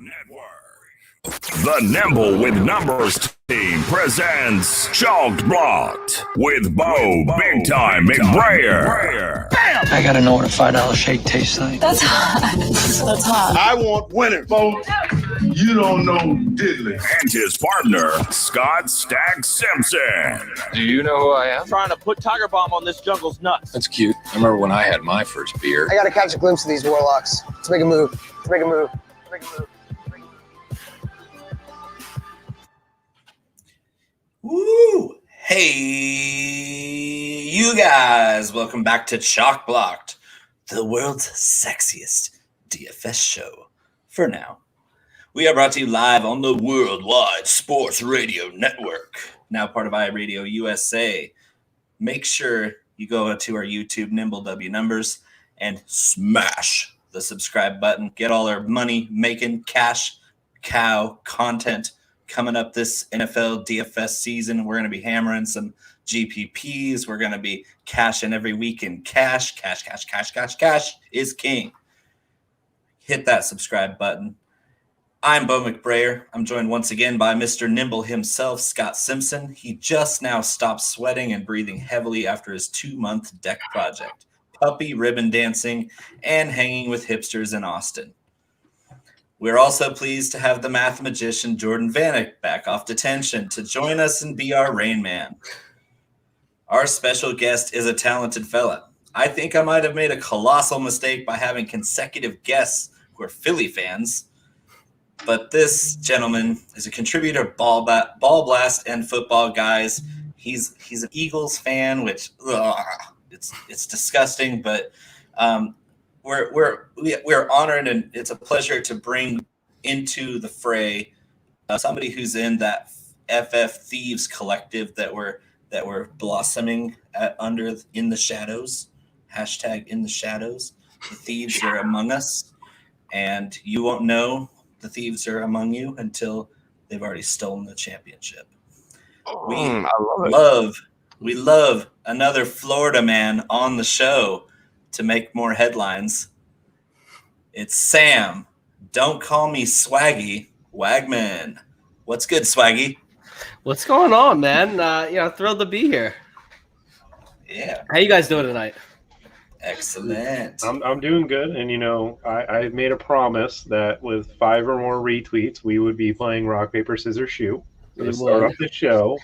The Nimble with Numbers team presents Chalked Blocked with Bo Big Time McBrayer. Bam! I gotta know what a $5 shake tastes like. That's hot. That's hot. I want winners, Bo. You don't know diddly. And his partner, Scott Stag Simpson. Do you know who I am? Trying to put Tiger Bomb on this jungle's nuts. That's cute. I remember when I had my first beer. I gotta catch a glimpse of these warlocks. Let's make a move. Let's make a move. Let's make a move. Woo! Hey, you guys! Welcome back to Chalk Blocked, the world's sexiest DFS show. For now, we are brought to you live on the Worldwide Sports Radio Network, now part of iRadio USA. Make sure you go to our YouTube, Nimble W Numbers, and smash the subscribe button. Get all our money-making, cash cow content coming up this NFL DFS season. We're going to be hammering some GPPs. We're going to be cashing every week in cash. Cash is king. Hit that subscribe button. I'm Bo McBrayer. I'm joined once again by Mr. Nimble himself, Scott Simpson. He just now stopped sweating and breathing heavily after his 2-month deck project, puppy ribbon dancing, and hanging with hipsters in Austin. We're also pleased to have the math magician Jordan Vanek back off detention to join us and be our Rain Man. Our special guest is a talented fella. I think I might have made a colossal mistake by having consecutive guests who are Philly fans, but this gentleman is a contributor, ball blast, and football guys. He's an Eagles fan, which it's disgusting, but we're honored, and it's a pleasure to bring into the fray somebody who's in that FF Thieves collective that we're blossoming in the shadows. Hashtag in the shadows. The thieves are among us, and you won't know the thieves are among you until they've already stolen the championship. We love another Florida man on the show to make more headlines. It's Sam. Don't call me Swaggy. Wagman. What's good, Swaggy? What's going on, man? Thrilled to be here. Yeah. How you guys doing tonight? Excellent. I'm doing good, and I made a promise that with 5 or more retweets, we would be playing rock, paper, scissors, shoot. So to start off the show,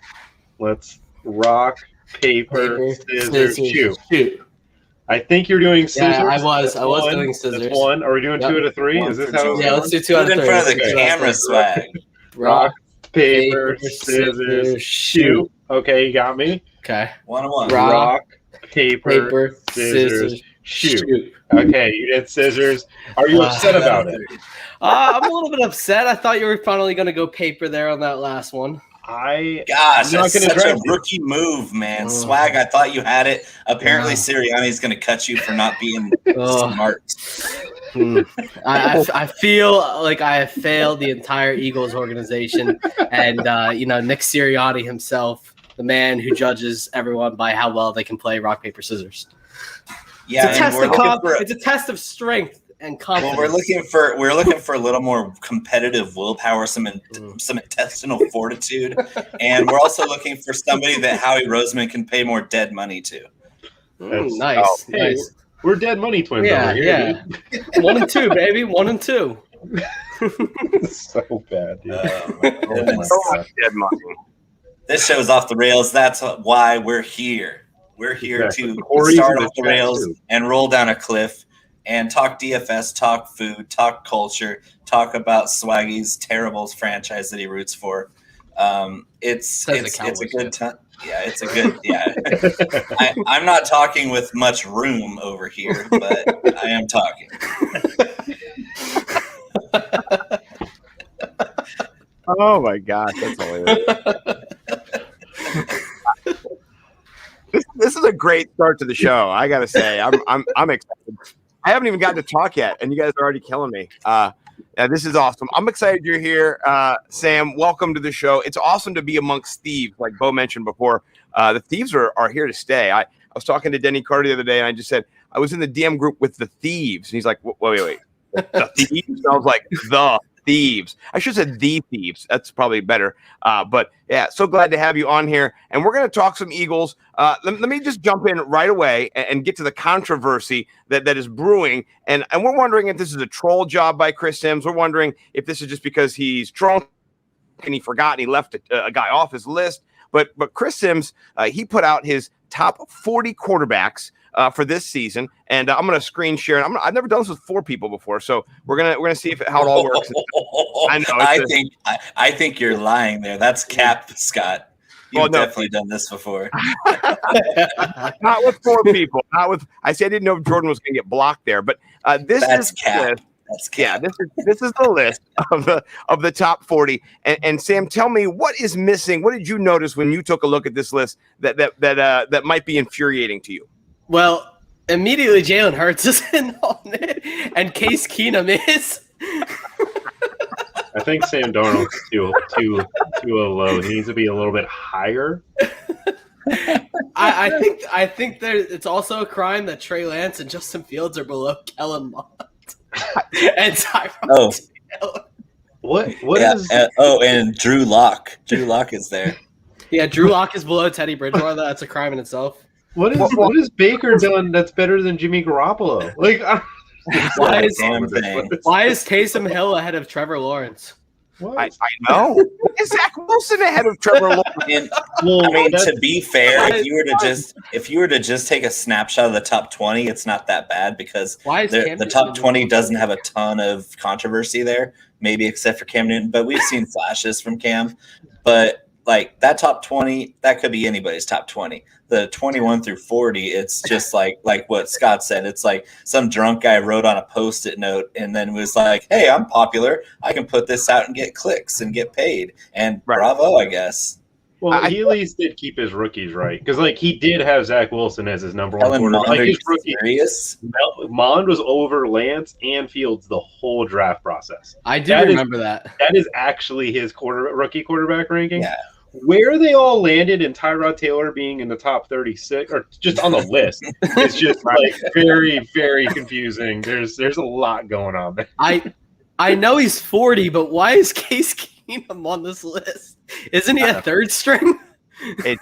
let's rock, paper, scissors, shoot. I think you're doing scissors. Yeah, I was doing scissors. That's one. Are we doing 2 out of 3? Is this how? Yeah, let's do 2 out of 3. In front of the camera, Swag. Rock, paper, scissors, shoot. Okay, you got me. Okay. 1-on-1. Rock, paper, scissors, shoot. Okay, you did scissors. Are you upset about it? I'm a little bit upset. I thought you were finally going to go paper there on that last one. That's such a rookie move, man. Swag, I thought you had it. Apparently, Sirianni's going to cut you for not being smart. I feel like I have failed the entire Eagles organization, and Nick Sirianni himself, the man who judges everyone by how well they can play rock, paper, scissors. Yeah, it's a test of strength and confidence. Well, we're looking for a little more competitive willpower, some intestinal fortitude, and we're also looking for somebody that Howie Roseman can pay more dead money to. Nice. We're dead money twins over here. Yeah. 1 and 2, baby. 1 and 2. So bad, dude. Dead money. This show's off the rails. That's why we're here. We're here to start off the rails and roll down a cliff and talk DFS, talk food, talk culture, talk about Swaggy's terrible franchise that he roots for. It's a good time. Yeah, it's a good. Yeah, I'm not talking with much room over here, but I am talking. Oh my gosh, that's hilarious. This is a great start to the show. I gotta say, I'm excited. I haven't even gotten to talk yet, and you guys are already killing me. This is awesome. I'm excited you're here, Sam. Welcome to the show. It's awesome to be amongst thieves, like Bo mentioned before. The thieves are here to stay. I was talking to Denny Carter the other day, and I just said I was in the DM group with the thieves, and he's like, "Wait, the thieves?" And I was like, "The thieves. I should have said the thieves. That's probably better. But yeah, so glad to have you on here. And we're going to talk some Eagles. Let me just jump in right away and get to the controversy that is brewing. And we're wondering if this is a troll job by Chris Sims. We're wondering if this is just because he's drunk and he forgot and he left a guy off his list. But Chris Sims, he put out his top 40 quarterbacks for this season, and I'm going to screen share. I've never done this with 4 people before, so we're gonna see how it all works. I know. I think you're lying there. That's cap, Scott. You've definitely done this before. Not with 4 people. Not with. I said I didn't know if Jordan was going to get blocked there, but that's cap. Yeah, this is the list of the top 40. And Sam, tell me what is missing. What did you notice when you took a look at this list that might be infuriating to you? Well, immediately Jalen Hurts is in on it, and Case Keenum is. I think Sam Darnold's too low. He needs to be a little bit higher. I think it's also a crime that Trey Lance and Justin Fields are below Kellen Mond and Tyrod Taylor. What is? And Drew Lock. Drew Lock is there. Yeah, Drew Lock is below Teddy Bridgewater. That's a crime in itself. What is Baker done that's better than Jimmy Garoppolo? Like, why is Taysom Hill ahead of Trevor Lawrence? I know. Why is Zach Wilson ahead of Trevor Lawrence? To be fair, if you were to just take a snapshot of the top 20, it's not that bad because the top 20 doesn't have a ton of controversy there, maybe except for Cam Newton. But we've seen flashes from Cam. But like that top 20, that could be anybody's top 20. The 21 through 40, it's just like what Scott said. It's like some drunk guy wrote on a Post-it note and then was like, "Hey, I'm popular. I can put this out and get clicks and get paid." And bravo, I guess. Well, he at least did keep his rookies right because, like, he did have Zach Wilson as his number one quarterback. Like his rookies, Mond was over Lance and Fields the whole draft process. I do remember that. That is actually his rookie quarterback ranking. Yeah. Where they all landed and Tyrod Taylor being in the top 36 or just on the list is just like very, very confusing. There's a lot going on there. I know he's 40, but why is Case Keenum on this list? Isn't he a third string? I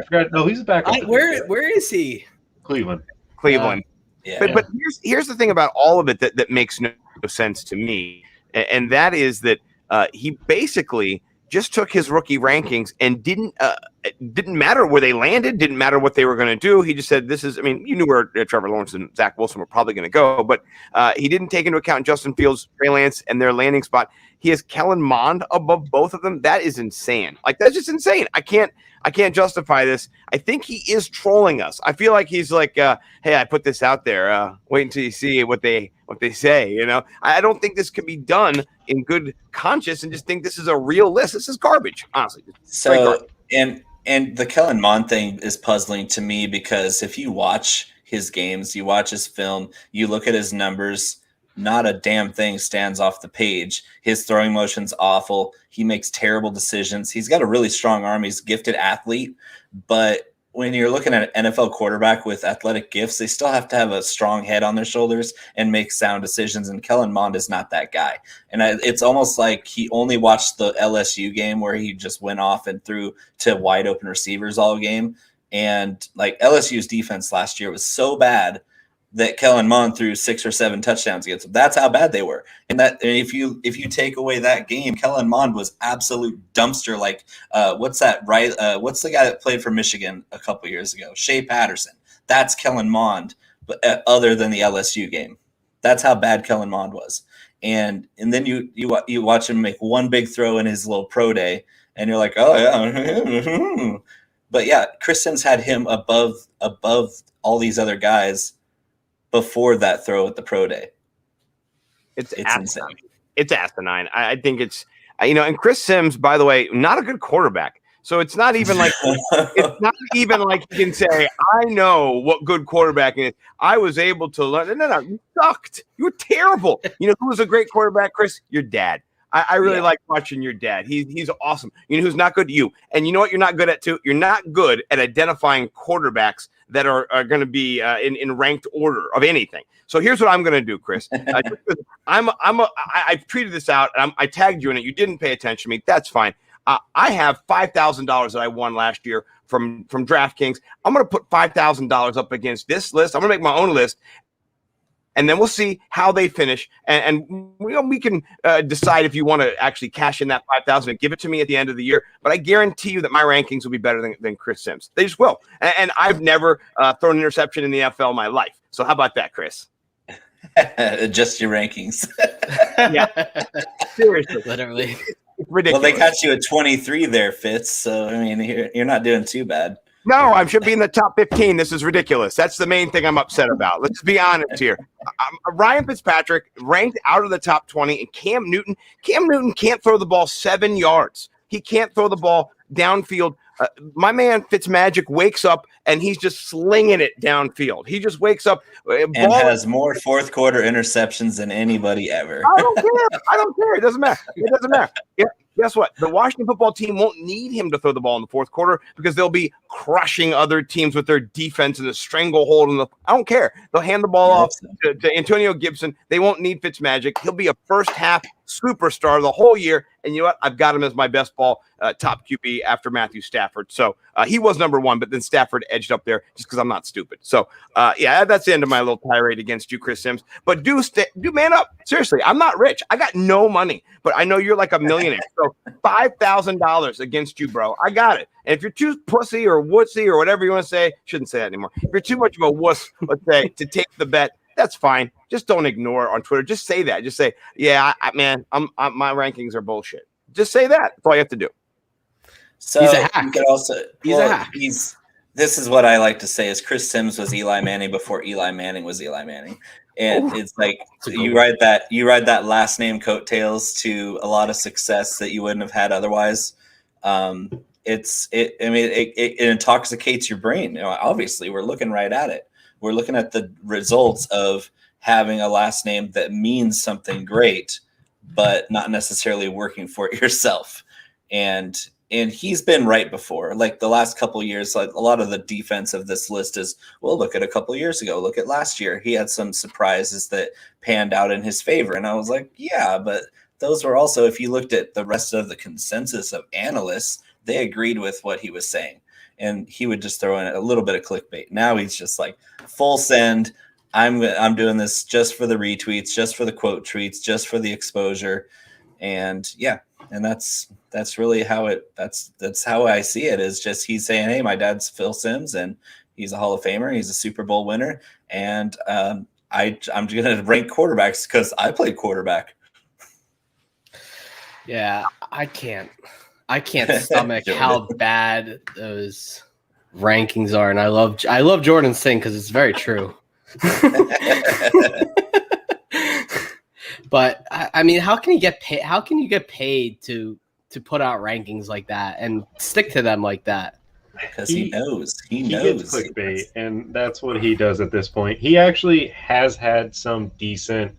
forgot. No, he's back. Where is he? Cleveland. Yeah. But here's the thing about all of it that makes no sense to me, and that is that he basically just took his rookie rankings and didn't matter where they landed, didn't matter what they were going to do. He just said, this is, I mean, you knew where Trevor Lawrence and Zach Wilson were probably going to go, but he didn't take into account Justin Fields, Trey Lance, and their landing spot. He has Kellen Mond above both of them. That is insane. Like, that's just insane. I can't justify this. I think he is trolling us. I feel like he's like, hey, I put this out there. Wait until you see what they say. You know, I don't think this could be done in good conscience and just think this is a real list. This is garbage, honestly. So, and the Kellen Mond thing is puzzling to me because if you watch his games, you watch his film, you look at his numbers, not a damn thing stands off the page. His throwing motion's awful. He makes terrible decisions. He's got a really strong arm. He's a gifted athlete. But when you're looking at an NFL quarterback with athletic gifts, they still have to have a strong head on their shoulders and make sound decisions. And Kellen Mond is not that guy. And it's almost like he only watched the LSU game where he just went off and threw to wide open receivers all game. And like LSU's defense last year was so bad that Kellen Mond threw 6 or 7 touchdowns against them. That's how bad they were. And if you take away that game, Kellen Mond was absolute dumpster. Like, what's that? Right? What's the guy that played for Michigan a couple years ago? Shea Patterson. That's Kellen Mond, but other than the LSU game, that's how bad Kellen Mond was. And then you watch him make one big throw in his little pro day, and you're like, oh yeah. But yeah, Chris Sims had him above all these other guys before that throw at the pro day. It's insane. It's asinine. I think it's, and Chris Sims, by the way, not a good quarterback. So it's not even like you can say, I know what good quarterbacking is. I was able to learn. No, you sucked. You were terrible. You know who was a great quarterback, Chris? Your dad. I really like watching your dad. He's awesome. You know who's not good? You. And you know what you're not good at too? You're not good at identifying quarterbacks that are going to be in ranked order of anything. So here's what I'm going to do, Chris. I've tweeted this out, and I tagged you in it. You didn't pay attention to me. That's fine. I have $5,000 that I won last year from DraftKings. I'm going to put $5,000 up against this list. I'm going to make my own list. And then we'll see how they finish, and we can decide if you want to actually cash in that $5,000 and give it to me at the end of the year. But I guarantee you that my rankings will be better than Chris Sims. They just will. And I've never thrown an interception in the NFL in my life. So how about that, Chris? Adjust your rankings. Yeah, seriously, literally. It's ridiculous. Well, they got you at 23 there, Fitz. So I mean, you're not doing too bad. No, I should be in the top 15. This is ridiculous. That's the main thing I'm upset about. Let's be honest here. Ryan Fitzpatrick ranked out of the top 20, and Cam Newton can't throw the ball 7 yards. He can't throw the ball downfield. My man Fitzmagic wakes up and he's just slinging it downfield. He just wakes up and has more fourth quarter interceptions than anybody ever. I don't care. It doesn't matter. Yeah. Guess what? The Washington football team won't need him to throw the ball in the fourth quarter because they'll be crushing other teams with their defense and the stranglehold. I don't care. They'll hand the ball off to Antonio Gibson. They won't need Fitzmagic. He'll be a first half superstar the whole year. And you know what? I've got him as my best ball top QB after Matthew Stafford. So he was number one, but then Stafford edged up there just because I'm not stupid. So that's the end of my little tirade against you, Chris Sims. But do man up. Seriously, I'm not rich. I got no money, but I know you're like a millionaire. So $5,000 against you, bro. I got it. And if you're too pussy or wussy or whatever you want to say, shouldn't say that anymore. If you're too much of a wuss, let's say, to take the bet, that's fine. Just don't ignore it on Twitter. Just say that. Just say, yeah, man, my rankings are bullshit. Just say that. That's all you have to do. So he's a hack. You could also, he's a hack. This is what I like to say: is Chris Sims was Eli Manning before Eli Manning was Eli Manning, and it's like you ride that last name coattails to a lot of success that you wouldn't have had otherwise. It intoxicates your brain. You know, obviously, we're looking right at it. We're looking at the results of having a last name that means something great, but not necessarily working for it yourself. And he's been right before. Like the last couple of years, like a lot of the defense of this list is, well, look at a couple of years ago. Look at last year. He had some surprises that panned out in his favor. And I was like, yeah, but those were also, if you looked at the rest of the consensus of analysts, they agreed with what he was saying. And he would just throw in a little bit of clickbait. Now he's just like full send. I'm doing this just for the retweets, just for the quote tweets, just for the exposure. And yeah, and that's really how that's how I see it, is just he's saying, hey, my dad's Phil Simms and he's a Hall of Famer, he's a Super Bowl winner, and I'm gonna rank quarterbacks because I played quarterback. Yeah, I can't stomach how bad those rankings are, and I love Jordan's thing because it's very true. But I mean, how can you get paid? How can you get paid to put out rankings like that and stick to them like that? Because he knows. He gets clickbait, and that's what he does at this point. He actually has had some decent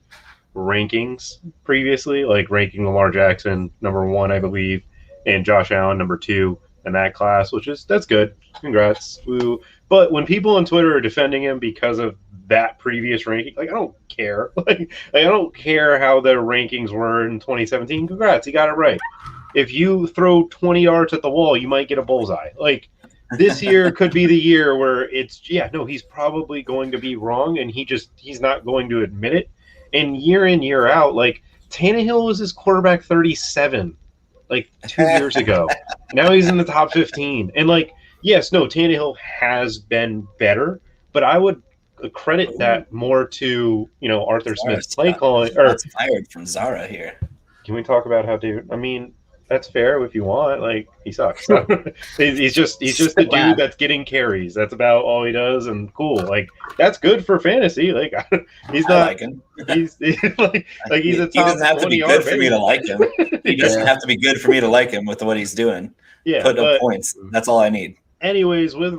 rankings previously, like ranking Lamar Jackson number 1, I believe, and Josh Allen number 2 in that class, that's good. Congrats. Woo. But when people on Twitter are defending him because of that previous ranking, like, I don't care. Like I don't care how the rankings were in 2017. Congrats, he got it right. If you throw 20 yards at the wall, you might get a bullseye. Like, this year could be the year where he's probably going to be wrong, and he's not going to admit it. And year in, year out, like, Tannehill was his quarterback 37, like 2 years ago. Now he's in the top 15. And like, yes, no, Tannehill has been better, but I would credit that more to, Arthur Smith's play calling. Or fired from Zara here. Can we talk about how dude? I mean, that's fair if you want. Like, he sucks. he's just the dude that's getting carries. That's about all he does, and cool. Like, that's good for fantasy. Like, he's not. I like him. He's like he's a top. He doesn't have to be good for me to like him. He doesn't have to be good for me to like him with what he's doing. Yeah, put up points. That's all I need. Anyways, with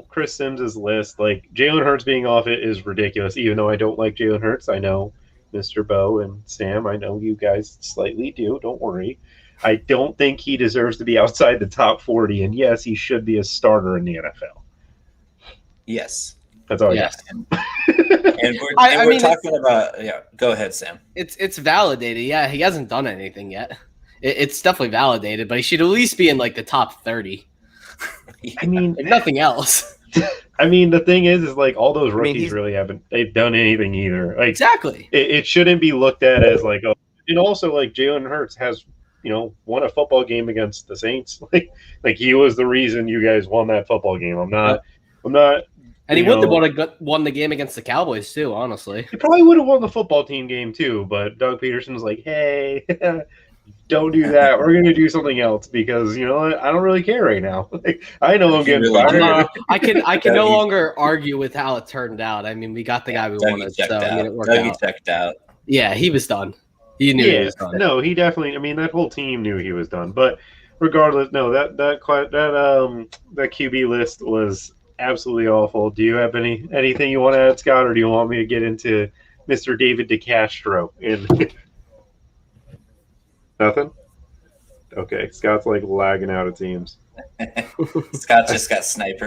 Chris Sims' list, like, Jalen Hurts being off it is ridiculous. Even though I don't like Jalen Hurts, I know Mr. Bo and Sam. I know you guys slightly do. Don't worry. I don't think he deserves to be outside the top 40. And yes, he should be a starter in the NFL. Yes. That's all Yes. I got. And we're talking about, yeah, go ahead, Sam. It's validated. Yeah, he hasn't done anything yet. It's definitely validated, but he should at least be in like the top 30. I mean, if nothing else. I mean, the thing is like all those rookies really haven't they've done anything either. Like exactly, it shouldn't be looked at as like, oh, and also like Jalen Hurts has won a football game against the Saints. Like he was the reason you guys won that football game. I'm not. And he would have won the game against the Cowboys too. Honestly, he probably would have won the football team game too. But Doug Peterson's like, hey. Don't do that. We're gonna do something else because I don't really care right now. Like, I know I'm getting fired. I can no longer argue with how it turned out. I mean, we got the guy we wanted, so it worked out. Checked out. Yeah, he was done. He knew he was done. No, he definitely. I mean, that whole team knew he was done. But regardless, no, that QB list was absolutely awful. Do you have anything you want to add, Scott, or do you want me to get into Mr. David DeCastro Nothing? Okay, Scott's like lagging out, it seems. Scott just got sniped.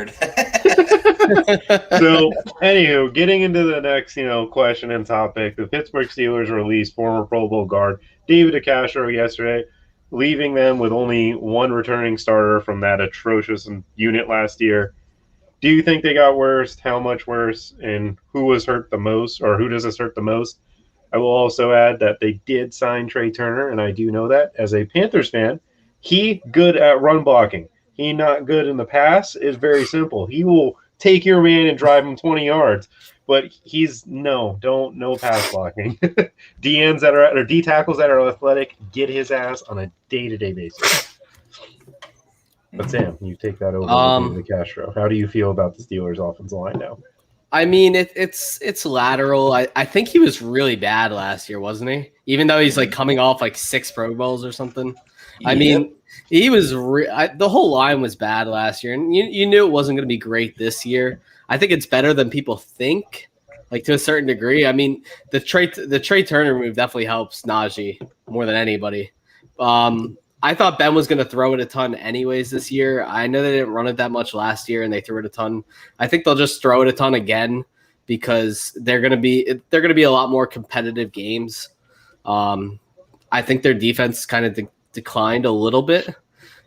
So, anywho, getting into the next, question and topic, the Pittsburgh Steelers released former Pro Bowl guard David DeCastro yesterday, leaving them with only one returning starter from that atrocious unit last year. Do you think they got worse? How much worse? And who was hurt the most, or who does this hurt the most? I will also add that they did sign Trai Turner, and I do know that as a Panthers fan. He good at run blocking. He not good in the pass. It's very simple. He will take your man and drive him 20 yards, but he's no pass blocking. D tackles that are athletic get his ass on a day-to-day basis. But Sam, you take that over with DeCastro. How do you feel about the Steelers' offensive line now? I mean, it's lateral. I think he was really bad last year, wasn't he? Even though he's like coming off like 6 Pro Bowls or something. I mean, he was the whole line was bad last year, and you knew it wasn't going to be great this year. I think it's better than people think, like to a certain degree. I mean, the Trai Turner move definitely helps Najee more than anybody. I thought Ben was going to throw it a ton anyways this year. I know they didn't run it that much last year, and they threw it a ton. I think they'll just throw it a ton again because they're going to be a lot more competitive games. I think their defense kind of declined a little bit,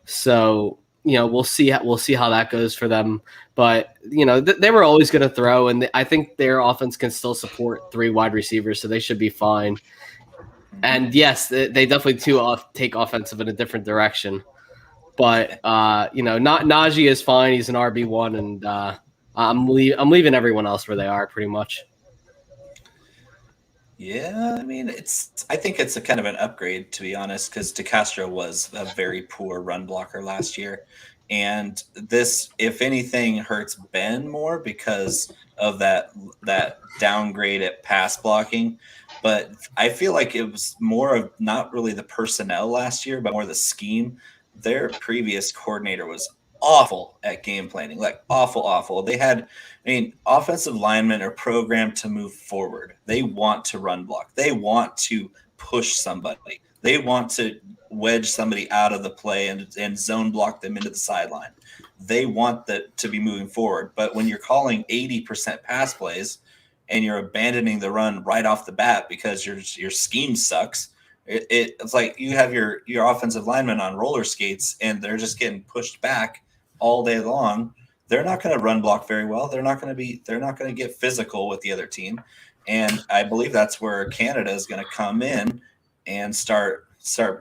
so we'll see how that goes for them. But they were always going to throw, and I think their offense can still support 3 wide receivers, so they should be fine. And yes, they definitely take offensive in a different direction, but not Najee is fine. He's an RB1, and I'm leaving everyone else where they are pretty much. Yeah, I mean, I think it's a kind of an upgrade, to be honest, because DeCastro was a very poor run blocker last year, and this, if anything, hurts Ben more because of that downgrade at pass blocking. But I feel like it was more of not really the personnel last year, but more the scheme. Their previous coordinator was awful at game planning, like awful. They had, offensive linemen are programmed to move forward. They want to run block. They want to push somebody. They want to wedge somebody out of the play and zone block them into the sideline. They want that to be moving forward. But when you're calling 80% pass plays, and you're abandoning the run right off the bat because your scheme sucks, it's like you have your offensive linemen on roller skates and they're just getting pushed back all day long. They're not going to run block very well. They're not going to get physical with the other team. And I believe that's where Canada is going to come in and start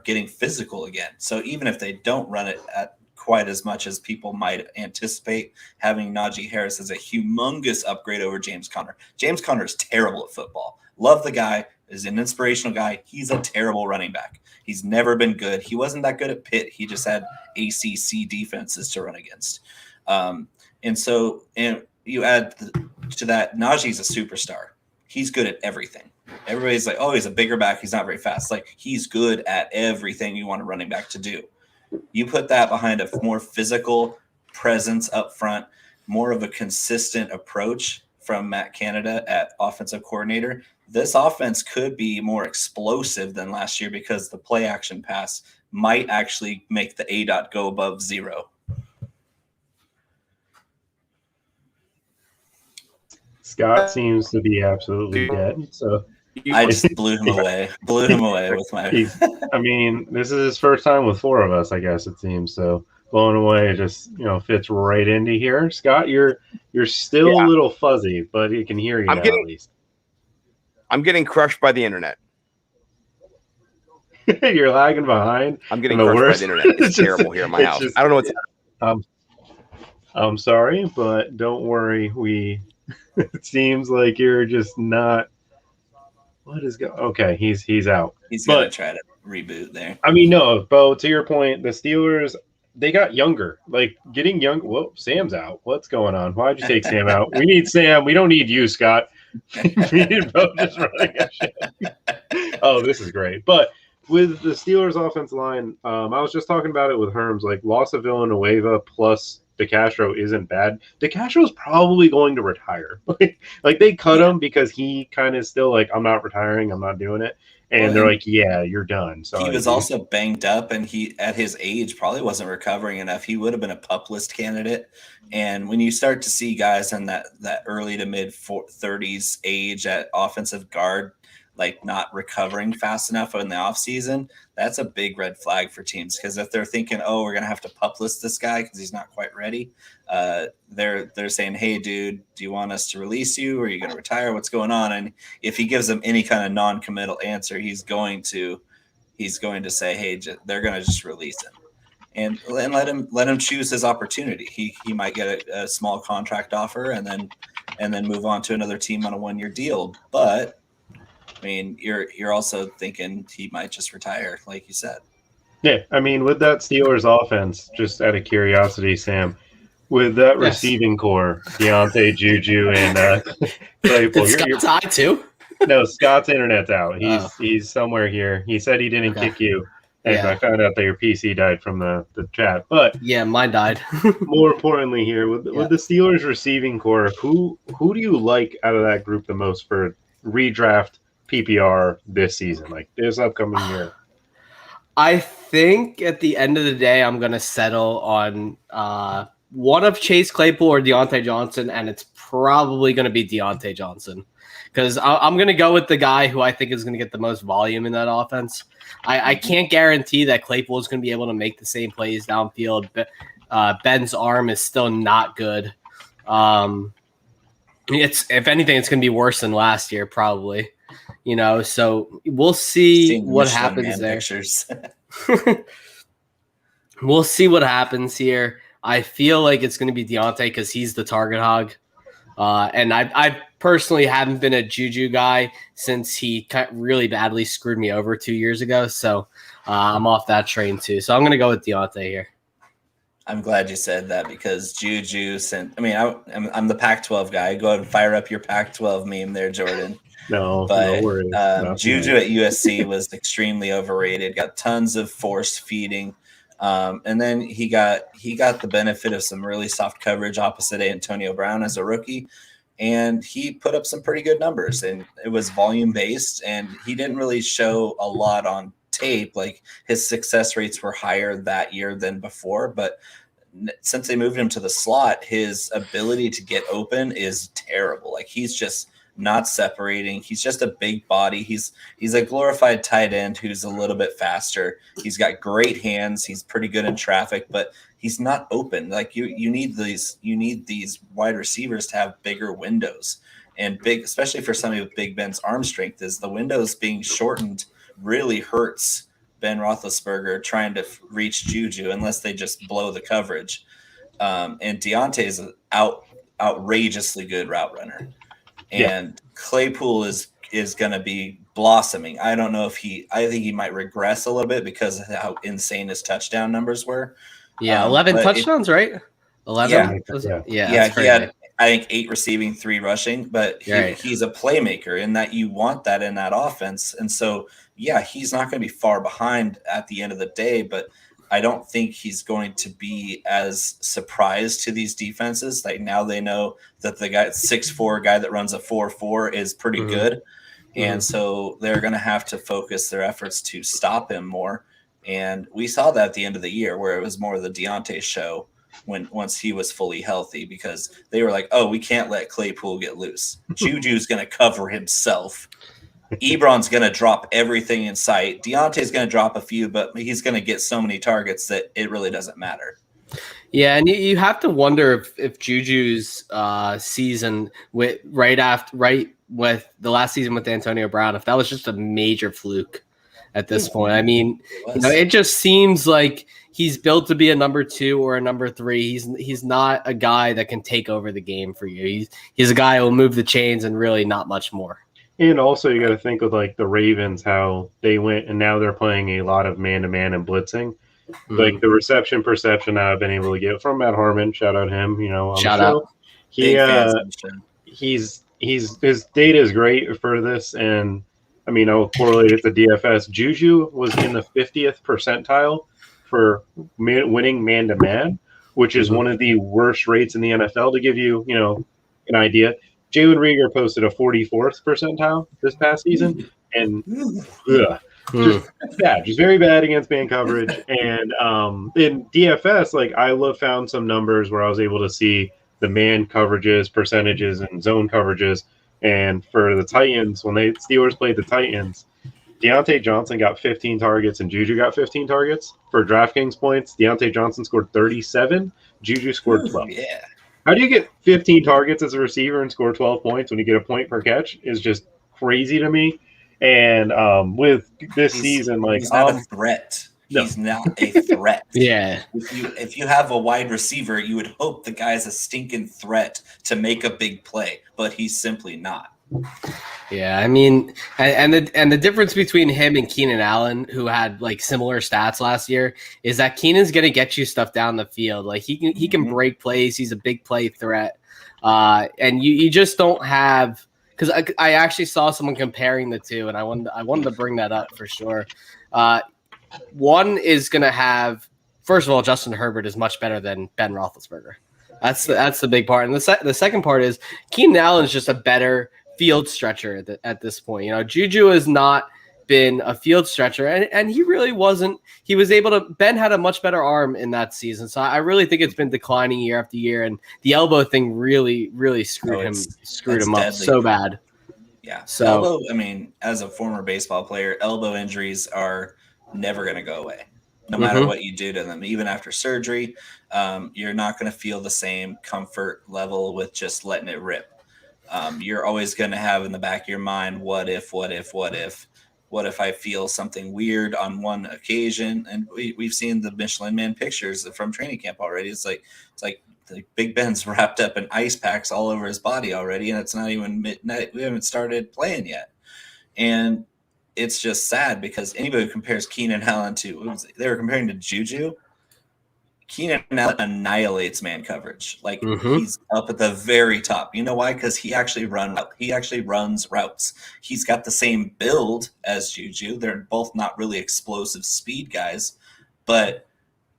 getting physical again. So even if they don't run it at quite as much as people might anticipate, having Najee Harris as a humongous upgrade over James Conner. James Conner is terrible at football. Love the guy, is an inspirational guy. He's a terrible running back. He's never been good. He wasn't that good at Pitt. He just had ACC defenses to run against. And you add to that, Najee's a superstar. He's good at everything. Everybody's like, oh, he's a bigger back. He's not very fast. Like, he's good at everything you want a running back to do. You put that behind a more physical presence up front, more of a consistent approach from Matt Canada at offensive coordinator, this offense could be more explosive than last year because the play action pass might actually make the ADOT go above 0. Scott seems to be absolutely dead. So I just blew him away. Blew him away with my. I mean, this is his first time with 4 of us, I guess it seems. So blown away just fits right into here. Scott, you're still a little fuzzy, but he can hear you now at least. I'm getting crushed by the internet. You're lagging behind. I'm getting crushed by the internet. It's terrible here in my house. I don't know what's. I'm sorry, but don't worry. It seems like you're just not. What is going? Okay, he's out. He's gonna try to reboot there. I mean, no, Bo. To your point, the Steelers, they got younger. Like getting young. Whoa, Sam's out. What's going on? Why'd you take Sam out? We need Sam. We don't need you, Scott. We need Bo just running a shit. Oh, this is great. But with the Steelers' offensive line, I was just talking about it with Herms. Like loss of Villanueva plus DeCastro isn't bad. DeCastro is probably going to retire. Like they cut him because he kind of still like, I'm not retiring. I'm not doing it. And they're like, yeah, you're done. So he was also banged up, and he, at his age, probably wasn't recovering enough. He would have been a pup list candidate. And when you start to see guys in that early to mid 30s age at offensive guard, like not recovering fast enough in the offseason, that's a big red flag for teams. Because if they're thinking, oh, we're going to have to pup list this guy because he's not quite ready, they're saying, hey, dude, do you want us to release you? Or are you going to retire? What's going on? And if he gives them any kind of non-committal answer, he's going to say, hey, they're going to just release him. And let him choose his opportunity. He might get a small contract offer and then move on to another team on a 1-year deal. But I mean, you're also thinking he might just retire, like you said. Yeah, I mean, with that Steelers offense, just out of curiosity, Sam, with that receiving core, Deontay, Juju, and Claypool. Scott's eye too? No, Scott's internet's out. He's somewhere here. He said he didn't kick you, and I found out that your PC died from the chat. But yeah, mine died. More importantly, here with the Steelers receiving core, who do you like out of that group the most for redraft PPR this season, like this upcoming year? I think at the end of the day, I'm going to settle on one of Chase Claypool or Deontay Johnson, and it's probably going to be Deontay Johnson because I'm going to go with the guy who I think is going to get the most volume in that offense. I can't guarantee that Claypool is going to be able to make the same plays downfield. Ben's arm is still not good. If anything, it's going to be worse than last year, probably. So we'll see what happens there. We'll see what happens here. I feel like it's going to be Deontay because he's the target hog. And I personally haven't been a Juju guy since he really badly screwed me over 2 years ago. So I'm off that train too. So I'm going to go with Deontay here. I'm glad you said that because Juju I'm the Pac-12 guy. Go ahead and fire up your Pac-12 meme there, Jordan. No worries. Juju at USC was extremely overrated. Got tons of force feeding, and then he got the benefit of some really soft coverage opposite Antonio Brown as a rookie, and he put up some pretty good numbers. And it was volume based, and he didn't really show a lot on tape. Like his success rates were higher that year than before, but since they moved him to the slot, his ability to get open is terrible. Like he's just not separating. He's just a big body. He's a glorified tight end who's a little bit faster. He's got great hands. He's pretty good in traffic, but he's not open. Like you need these wide receivers to have bigger windows, and especially for somebody with Big Ben's arm strength, is the windows being shortened really hurts Ben Roethlisberger trying to reach Juju unless they just blow the coverage. And Deontay is an outrageously good route runner. And Claypool is going to be blossoming. I don't know I think he might regress a little bit because of how insane his touchdown numbers were. Yeah, 11 touchdowns, right? 11? Yeah, he had, I think, 8 receiving, 3 rushing, but he's a playmaker in that you want that in that offense. And so, he's not going to be far behind at the end of the day, but I don't think he's going to be as surprised to these defenses. Like now they know that the guy 6'4" guy that runs a 4.4 is pretty good. And so they're going to have to focus their efforts to stop him more. And we saw that at the end of the year where it was more of the Deontay show once he was fully healthy, because they were like, oh, we can't let Claypool get loose. Juju's going to cover himself. Ebron's going to drop everything in sight. Deontay's going to drop a few, but he's going to get so many targets that it really doesn't matter. Yeah, and you have to wonder if Juju's season with with the last season with Antonio Brown, if that was just a major fluke at this point. I mean, it just seems like he's built to be a number 2 or a number 3. He's not a guy that can take over the game for you. He's a guy who will move the chains and really not much more. And also, you got to think of like the Ravens, how they went and now they're playing a lot of man-to-man and blitzing. Like the reception perception that I've been able to get from Matt Harmon, shout out him, on Shout the show. out. His data is great for this, and I mean I'll correlate it to DFS. Juju was in the 50th percentile for winning man-to-man, which is one of the worst rates in the NFL. To give you, an idea, Jalen Reagor posted a 44th percentile this past season, and just very bad against man coverage. And in DFS, like I found some numbers where I was able to see the man coverages, percentages, and zone coverages. And for the Titans, when the Steelers played the Titans, Deontay Johnson got 15 targets and Juju got 15 targets. For DraftKings points, Deontay Johnson scored 37, Juju scored 12. Yeah. How do you get 15 targets as a receiver and score 12 points when you get a point per catch is just crazy to me. And with this season, like he's not a threat. No. He's not a threat. Yeah. If you have a wide receiver, you would hope the guy's a stinking threat to make a big play, but he's simply not. Yeah, I mean, and the difference between him and Keenan Allen, who had like similar stats last year, is that Keenan's going to get you stuff down the field. Like he can break plays. He's a big play threat, and you just don't have. Because I actually saw someone comparing the two, and I wanted to bring that up for sure. One is going to have, first of all, Justin Herbert is much better than Ben Roethlisberger. That's the big part, and the second part is Keenan Allen is just a better field stretcher at this point. Juju has not been a field stretcher, and he really wasn't. He was able to. Ben had a much better arm in that season, so I really think it's been declining year after year, and the elbow thing really screwed him up so bad. Yeah. So elbow, I mean, as a former baseball player, elbow injuries are never going to go away, no matter what you do to them. Even after surgery, you're not going to feel the same comfort level with just letting it rip. You're always going to have in the back of your mind, what if I feel something weird on one occasion? And we've seen the Michelin Man pictures from training camp already. It's like Big Ben's wrapped up in ice packs all over his body already, and it's not even midnight. We haven't started playing yet. And it's just sad because anybody who compares Keenan Allen they were comparing to Juju. Keenan Allen annihilates man coverage. Like he's up at the very top. You know why? Because he actually runs routes. He's got the same build as Juju. They're both not really explosive speed guys, but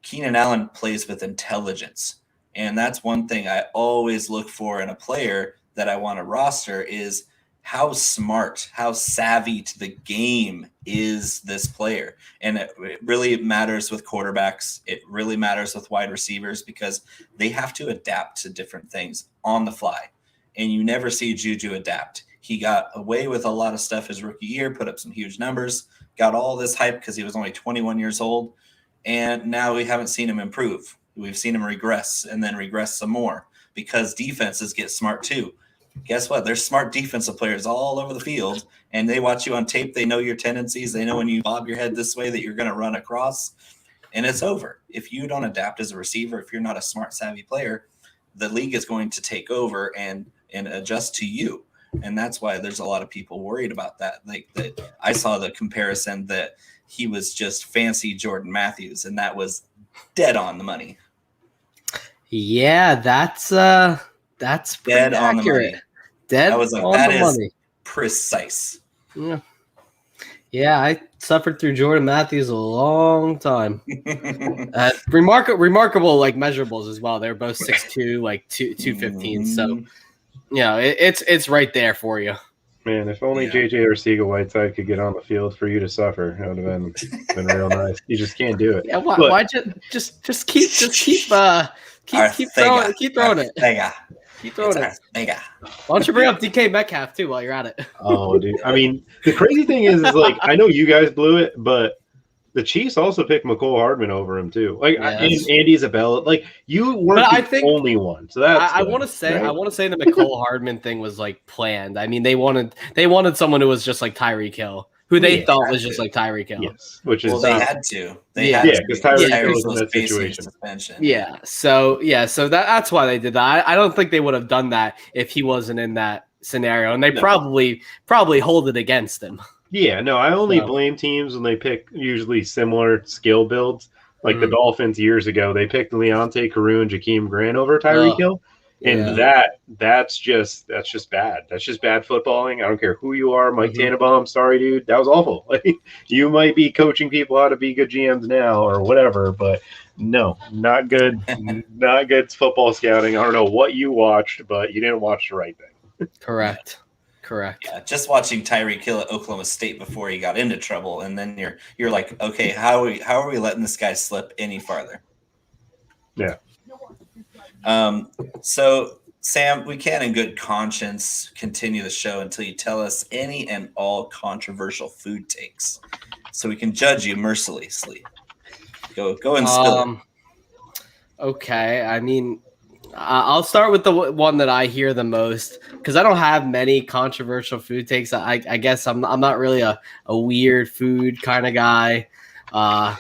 Keenan Allen plays with intelligence. And that's one thing I always look for in a player that I want to roster is how smart, how savvy to the game is this player. And it really matters with quarterbacks. It really matters with wide receivers because they have to adapt to different things on the fly. And you never see Juju adapt. He got away with a lot of stuff his rookie year, put up some huge numbers, got all this hype because he was only 21 years old. And now we haven't seen him improve. We've seen him regress and then regress some more because defenses get smart too. Guess what? There's smart defensive players all over the field, and they watch you on tape. They know your tendencies. They know when you bob your head this way that you're going to run across, and it's over. If you don't adapt as a receiver, if you're not a smart, savvy player, the league is going to take over and adjust to you. And that's why there's a lot of people worried about that. Like that, I saw the comparison that he was just fancy Jordan Matthews, and that was dead on the money. Yeah, that's dead on the money. Dead on the money. Precise. Yeah, I suffered through Jordan Matthews a long time. Remarkable like measurables as well. They're both 6'2", like 215. So it's right there for you. Man, if only JJ Arcega-Whiteside could get on the field for you to suffer, it would have been real nice. You just can't do it. Yeah, why just keep throwing it. Keep throwing it. Keep throwing it. Why don't you bring up DK Metcalf too while you're at it? Oh, dude. I mean, the crazy thing is like I know you guys blew it, but the Chiefs also picked McCole Hardman over him too. Like and Andy Isabella, like you weren't the only one. So that's I want to say the McCole Hardman thing was like planned. I mean, they wanted someone who was just like Tyreek Hill, who they thought was just like Tyreek Hill. Yes, which is they had to. Because Tyreek Hill was in that situation. Yeah, so that's why they did that. I don't think they would have done that if he wasn't in that scenario, and they probably hold it against him. Yeah, no, I only blame teams when they pick usually similar skill builds. Like the Dolphins years ago, they picked Leonte Carew and Jakeem Grant over Tyreek Hill. And that's just bad. That's just bad footballing. I don't care who you are. Mike Tannenbaum, sorry, dude. That was awful. Like, you might be coaching people how to be good GMs now or whatever, but no, not good. Not good football scouting. I don't know what you watched, but you didn't watch the right thing. Correct. Yeah, just watching Tyreek Hill at Oklahoma State before he got into trouble, and then you're like, okay, how are we letting this guy slip any farther? Yeah. So Sam, we can in good conscience continue the show until you tell us any and all controversial food takes, so we can judge you mercilessly. Go and spill it. Okay, I mean, I'll start with the one that I hear the most because I don't have many controversial food takes. I guess I'm not really a weird food kind of guy. I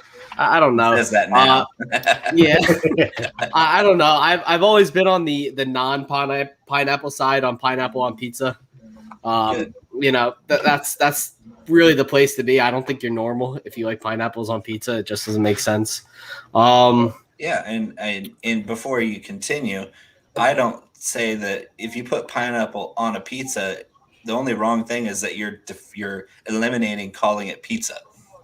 don't know. Says that now. Yeah, I don't know. I've always been on the non-pineapple side on pineapple on pizza. That's really the place to be. I don't think you're normal if you like pineapples on pizza. It just doesn't make sense. Yeah, and before you continue, I don't say that if you put pineapple on a pizza, the only wrong thing is that you're eliminating calling it pizza.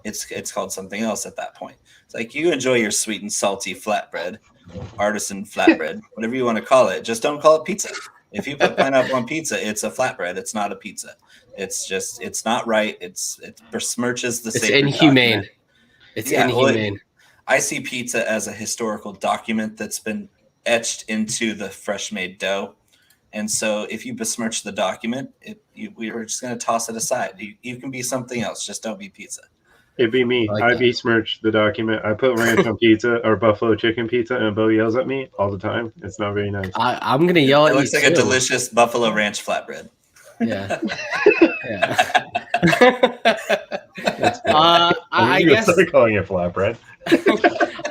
It's called something else at that point. It's like you enjoy your sweet and salty flatbread, artisan flatbread, whatever you want to call it. Just don't call it pizza. If you put pineapple on pizza, it's a flatbread. It's not a pizza. It's not right. It besmirches the sacred inhumane. Document. It's inhumane. I see pizza as a historical document that's been etched into the fresh made dough. And so if you besmirch the document, we are just going to toss it aside. You can be something else. Just don't be pizza. It'd be me. I besmirch the document. I put ranch on pizza or buffalo chicken pizza, and Bo yells at me all the time. It's not very nice. I'm going to yell at you. It looks like a delicious buffalo ranch flatbread. Yeah. I guess start calling it flatbread.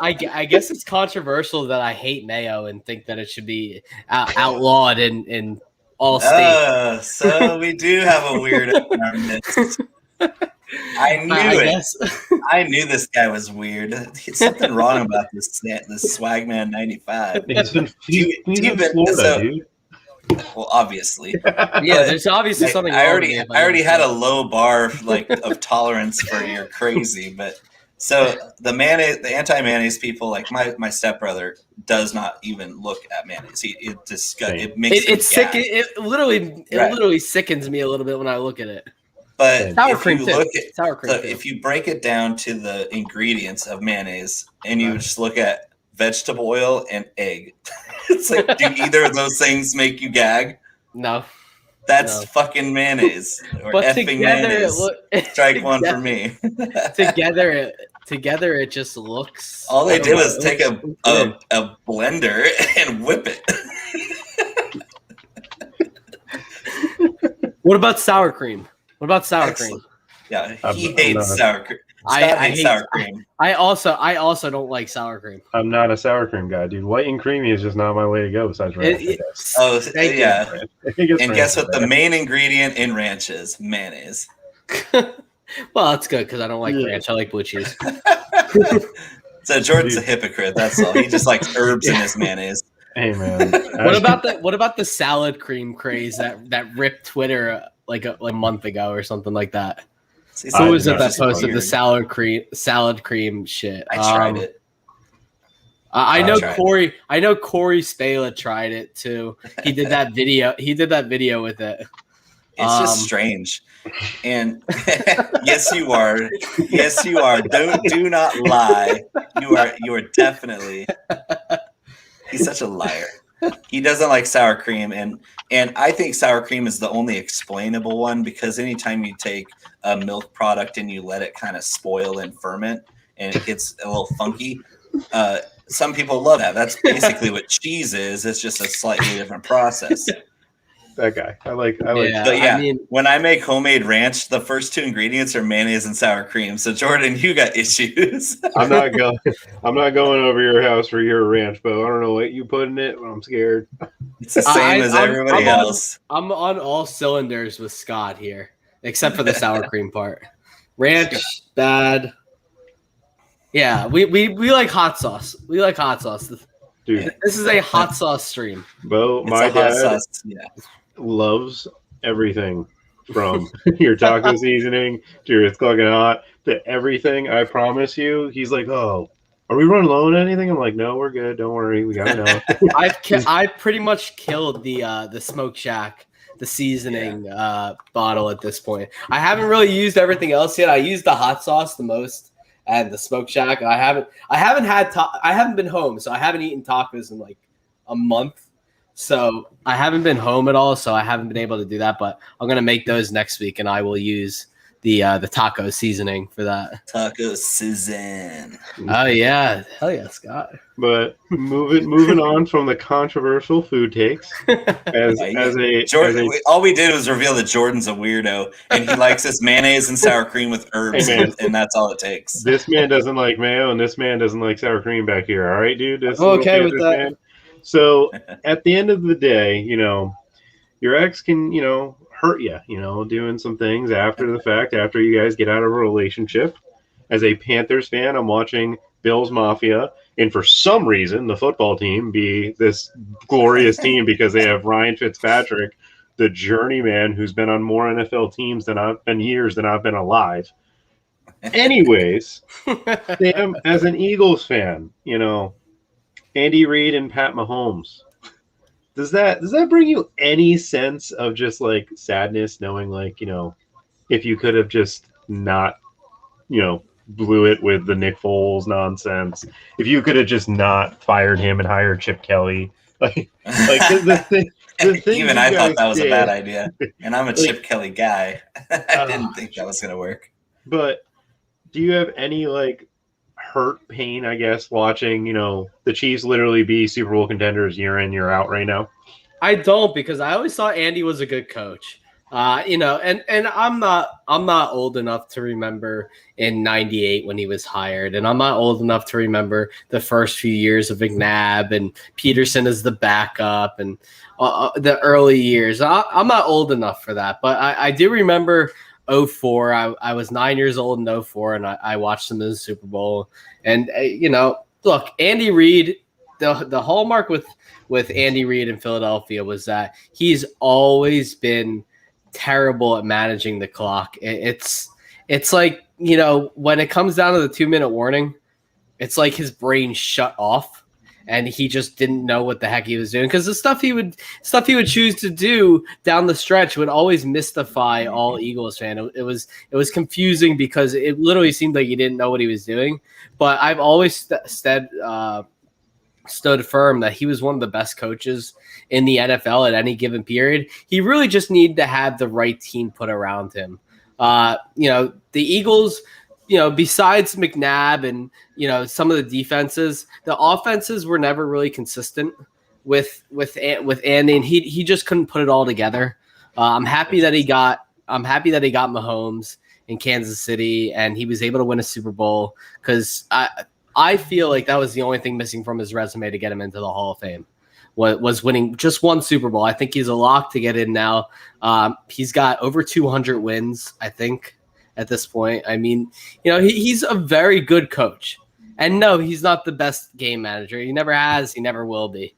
I guess it's controversial that I hate mayo and think that it should be outlawed in all states. So we do have a weirdo in our midst. I knew this guy was weird. There's something wrong about this Swagman 95. He's in Florida, dude. Well, obviously, yeah. There's obviously something. I already had a low bar of tolerance for your crazy, but so the anti-mayonnaise people, like my stepbrother, does not even look at mayonnaise. It makes it's sick. It literally sickens me a little bit when I look at it. But sour cream if you break it down to the ingredients of mayonnaise and you just look at vegetable oil and egg, it's like, do either of those things make you gag? No. That's fucking mayonnaise or but effing mayonnaise. Strike one for me. Together, it just looks. All they did was take a blender and whip it. What about sour cream? What about sour cream? Yeah, he hates sour cream. I hate sour cream. I also don't like sour cream. I'm not a sour cream guy, dude. White and creamy is just not my way to go. Besides ranch. Yeah. And guess what? The main ingredient in ranch is mayonnaise. Well, that's good because I don't like ranch. I like blue cheese. So Jordan's a hypocrite. That's all. He just likes herbs in his mayonnaise. Hey man. What about the salad cream craze that ripped Twitter like a month ago or something like that? See, Who was it that just posted weird. the salad cream shit? I tried it. I know tried Corey. I know Corey Spala tried it too. He did that video. He did that video with it. It's just strange. And yes, you are. Yes, you are. Do not lie. You are definitely. He's such a liar. He doesn't like sour cream, and I think sour cream is the only explainable one, because anytime you take a milk product and you let it kind of spoil and ferment and it gets a little funky, some people love that. That's basically what cheese is. It's just a slightly different process. That guy. I like. Yeah, But yeah, I mean, when I make homemade ranch, the first two ingredients are mayonnaise and sour cream. So Jordan, you got issues. I'm not going over your house for your ranch, Bo. I don't know what you put in it, but I'm scared. It's the same as everybody else. I'm on all cylinders with Scott here, except for the sour cream part. Ranch, bad. Yeah, we like hot sauce. We like hot sauce. Dude, This is a hot sauce stream. Bo, It's my a hot dad sauce. Yeah. loves everything from your taco seasoning to your It's Cooking Hot to everything. I promise you. He's like, oh, are we running low on anything? I'm like, no, we're good. Don't worry. We got enough. I pretty much killed the Smoke Shack, the seasoning bottle at this point. I haven't really used everything else yet. I used the hot sauce the most and the Smoke Shack. I haven't been home, so I haven't eaten tacos in like a month. So I haven't been home at all, so I haven't been able to do that. But I'm gonna make those next week, and I will use the taco seasoning for that. Taco season. Oh yeah, hell yeah, Scott. But moving on from the controversial food takes, Jordan, all we did was reveal that Jordan's a weirdo and he likes his mayonnaise and sour cream with herbs, Hey, and that's all it takes. this man doesn't like mayo, and this man doesn't like sour cream back here. All right, dude. This I'm okay with with that. Man. So at the end of the day, your ex can, hurt you, doing some things after the fact, after you guys get out of a relationship. As a Panthers fan, I'm watching Bills Mafia, and for some reason, the football team be this glorious team because they have Ryan Fitzpatrick, the journeyman who's been on more NFL teams than I've been alive. Anyways, Sam, as an Eagles fan, Andy Reid and Pat Mahomes. Does that bring you any sense of just like sadness, knowing if you could have just not, blew it with the Nick Foles nonsense, if you could have just not fired him and hired Chip Kelly, the thing Even I thought that was a bad idea, and I'm a Chip Kelly guy. I didn't think that was gonna work. But do you have any hurt pain, I guess, watching, the Chiefs literally be Super Bowl contenders year in, year out right now? I don't, because I always thought Andy was a good coach. And I'm not old enough to remember in '98 when he was hired, and I'm not old enough to remember the first few years of McNabb and Peterson as the backup and the early years. I'm not old enough for that, but I do remember 2004. I was 9 years old in 2004, and I watched them in the Super Bowl. And look, Andy Reid, the hallmark with Andy Reid in Philadelphia was that he's always been terrible at managing the clock. It's like, when it comes down to the 2-minute warning, it's like his brain shut off and he just didn't know what the heck he was doing, because the stuff he would choose to do down the stretch would always mystify all Eagles fans. It was confusing because it literally seemed like he didn't know what he was doing. But I've always stood firm that he was one of the best coaches in the NFL at any given period. He really just needed to have the right team put around him. The Eagles, besides McNabb and, some of the defenses, the offenses were never really consistent with Andy, and he just couldn't put it all together. I'm happy that he got Mahomes in Kansas City, and he was able to win a Super Bowl, because I feel like that was the only thing missing from his resume to get him into the Hall of Fame, was winning just one Super Bowl. I think he's a lock to get in now. He's got over 200 wins, I think, at this point. I mean, he's a very good coach. And no, he's not the best game manager. He never has. He never will be.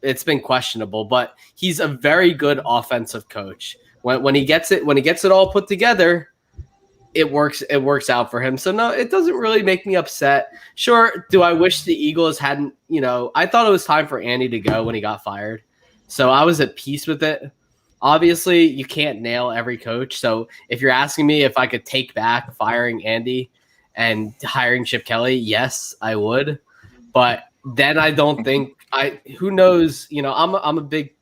It's been questionable, but he's a very good offensive coach. When he gets it all put together, it works out for him. So no, it doesn't really make me upset. Sure, do I wish the Eagles hadn't, I thought it was time for Andy to go when he got fired. So I was at peace with it. Obviously, you can't nail every coach. So if you're asking me if I could take back firing Andy and hiring Chip Kelly, yes, I would. But then I don't think who knows, I'm a big,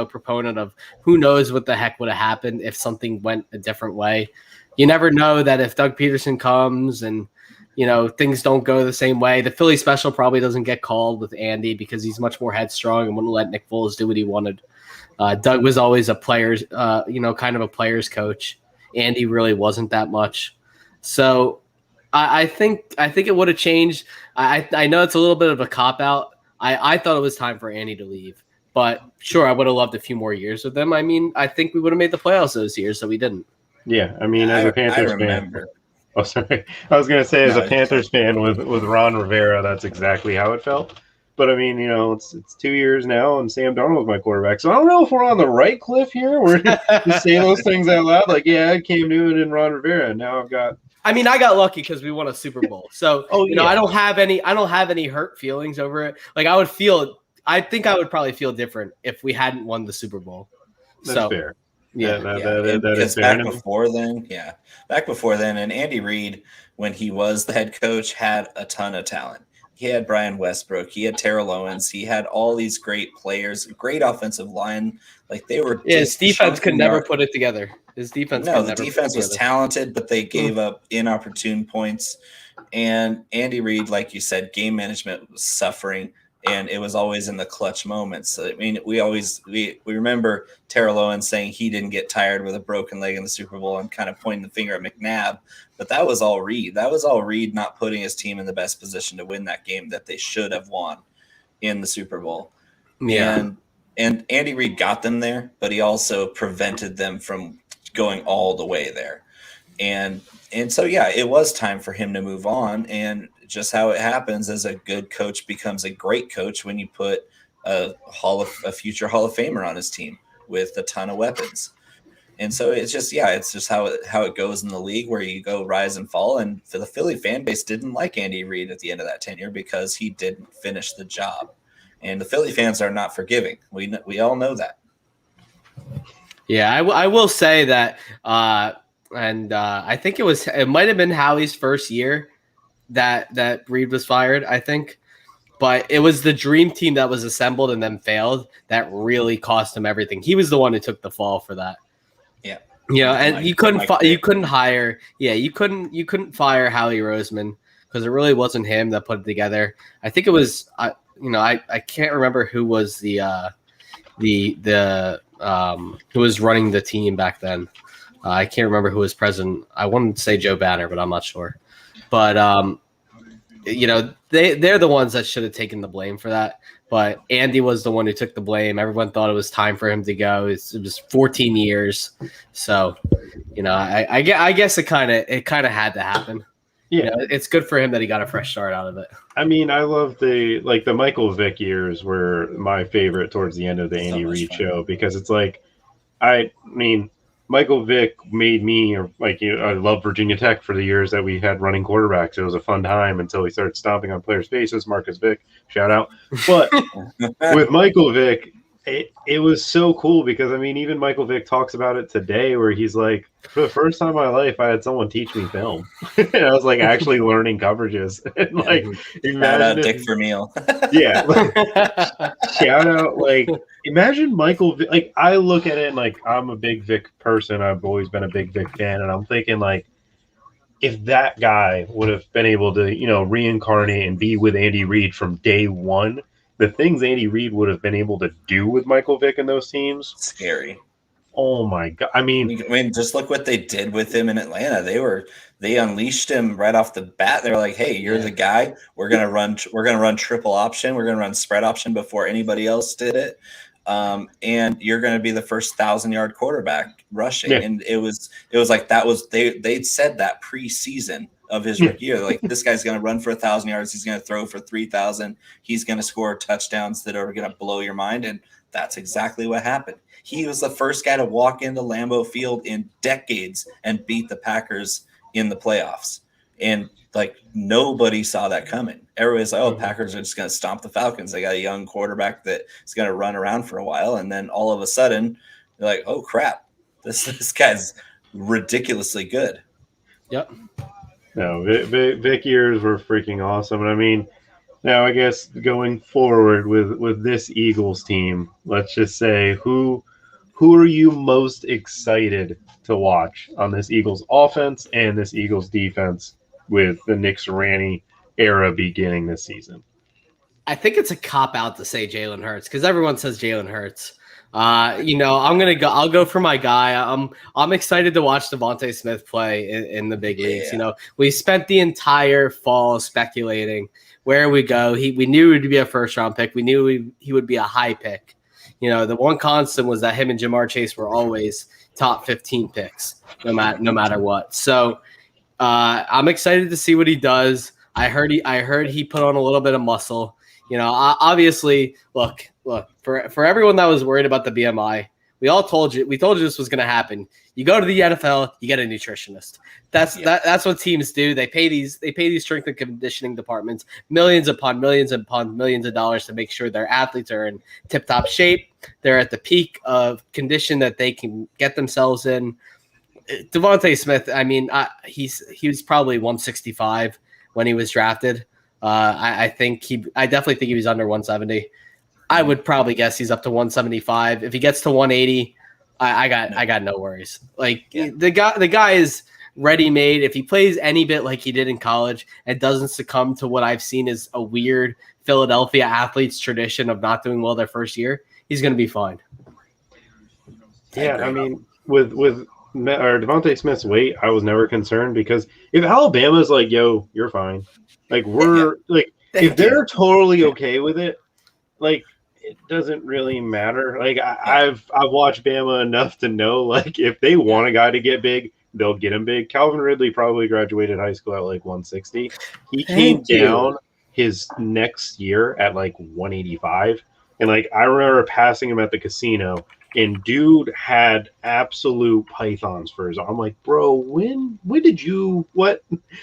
proponent of who knows what the heck would have happened if something went a different way. You never know that if Doug Peterson comes and, things don't go the same way, the Philly special probably doesn't get called with Andy because he's much more headstrong and wouldn't let Nick Foles do what he wanted. Doug was always a player's, kind of a player's coach. Andy really wasn't that much. So I think it would have changed. I know it's a little bit of a cop-out. I thought it was time for Andy to leave. But sure, I would have loved a few more years with them. I mean, I think we would have made the playoffs those years, so we didn't. Yeah, I mean, as a Panthers fan. Oh, sorry. I was going to say, as a Panthers fan with Ron Rivera, that's exactly how it felt. But I mean, it's 2 years now, and Sam Darnold's my quarterback. So I don't know if we're on the right cliff here. We're to say those things out loud, like, yeah, I had Cam Newton and Ron Rivera, and now I've got. I mean, I got lucky because we won a Super Bowl. So I don't have any hurt feelings over it. Like I think I would probably feel different if we hadn't won the Super Bowl. That's fair. Yeah, that is fair. Back before then, and Andy Reid, when he was the head coach, had a ton of talent. He had Brian Westbrook. He had Terrell Owens. He had all these great players, great offensive line. Like they were. Yeah, his defense could never put it together. His defense. No, the defense was talented, but they gave up inopportune points. And Andy Reid, like you said, game management was suffering, and it was always in the clutch moments. So, I mean, we remember Terrell Owens saying he didn't get tired with a broken leg in the Super Bowl and kind of pointing the finger at McNabb. But that was all Reid. That was all Reid not putting his team in the best position to win that game that they should have won in the Super Bowl. Yeah. And Andy Reid got them there, but he also prevented them from going all the way there. And so, yeah, it was time for him to move on. And just how it happens as a good coach becomes a great coach when you put a future Hall of Famer on his team with a ton of weapons. And so it's just how it goes in the league, where you go rise and fall. And for the Philly fan base didn't like Andy Reid at the end of that tenure because he didn't finish the job. And the Philly fans are not forgiving. We all know that. Yeah, I will say that, I think it might have been Howie's first year that Reid was fired, I think. But it was the dream team that was assembled and then failed that really cost him everything. He was the one who took the fall for that. Yeah. And you couldn't fire Howie Roseman because it really wasn't him that put it together. I think it was I can't remember who was the who was running the team back then. I can't remember who was president. I wanted to say Joe Banner, but I'm not sure. But they're the ones that should have taken the blame for that. But Andy was the one who took the blame. Everyone thought it was time for him to go. It was 14 years. So, I guess it kind of had to happen. Yeah, it's good for him that he got a fresh start out of it. I mean, I love the Michael Vick years were my favorite towards the end of the Andy Reid show, because it's like, I mean, Michael Vick made me, I love Virginia Tech for the years that we had running quarterbacks. It was a fun time until he started stomping on players' faces. Marcus Vick, shout out. But with Michael Vick, it was so cool because, I mean, even Michael Vick talks about it today, where he's like, for the first time in my life, I had someone teach me film. And I was actually learning coverages. And shout out Dick Vermeil. Yeah. Shout out, imagine Michael Vick. I look at it and I'm a big Vick person. I've always been a big Vick fan. And I'm thinking if that guy would have been able to, reincarnate and be with Andy Reid from day one, the things Andy Reid would have been able to do with Michael Vick and those teams. Scary. Oh my God. I mean, just look what they did with him in Atlanta. They unleashed him right off the bat. They were like, "Hey, you're the guy. We're going to run triple option. We're going to run spread option before anybody else did it. And you're going to be the first 1,000-yard quarterback rushing." Yeah. And it was like they'd said that preseason of his rookie year. Like, this guy's going to run for 1,000 yards. He's going to throw for 3,000. He's going to score touchdowns that are going to blow your mind. And that's exactly what happened. He was the first guy to walk into Lambeau Field in decades and beat the Packers in the playoffs. And like nobody saw that coming. Everybody's like, oh, Packers are just going to stomp the Falcons. They got a young quarterback that is going to run around for a while. And then all of a sudden, you're like, oh, crap, this guy's ridiculously good. Yep. No, Vic years were freaking awesome. And I mean, now I guess going forward with this Eagles team, let's just say who are you most excited to watch on this Eagles offense and this Eagles defense with the Nick Sirianni era beginning this season? I think it's a cop out to say Jalen Hurts because everyone says Jalen Hurts. I'll go for my guy. I'm excited to watch Devontae Smith play in the big leagues. We spent the entire fall speculating where we go. We knew he would be a first round pick. We knew he would be a high pick. The one constant was that him and Jamar Chase were always top 15 picks, no matter what. So I'm excited to see what he does. I heard he put on a little bit of muscle. Obviously, look, for everyone that was worried about the BMI, we told you this was going to happen. You go to the NFL, you get a nutritionist. That's what teams do. They pay these strength and conditioning departments millions upon millions of dollars to make sure their athletes are in tip-top shape. They're at the peak of condition that they can get themselves in. Devontae Smith, I mean, he was probably 165 when he was drafted. I definitely think he was under 170. I would probably guess he's up to 175. If he gets to 180, I got no worries. The guy is ready made. If he plays any bit like he did in college and doesn't succumb to what I've seen as a weird Philadelphia athletes tradition of not doing well their first year, he's going to be fine. Yeah, I mean, with Devontae Smith's weight, I was never concerned because if Alabama's like, yo, you're fine. If they're totally okay with it, it doesn't really matter. I've watched Bama enough to know, if they want a guy to get big, they'll get him big. Calvin Ridley probably graduated high school at 160. He came down his next year at 185. And I remember passing him at the casino, and dude had absolute pythons for his arm. I'm like, bro, when did you what?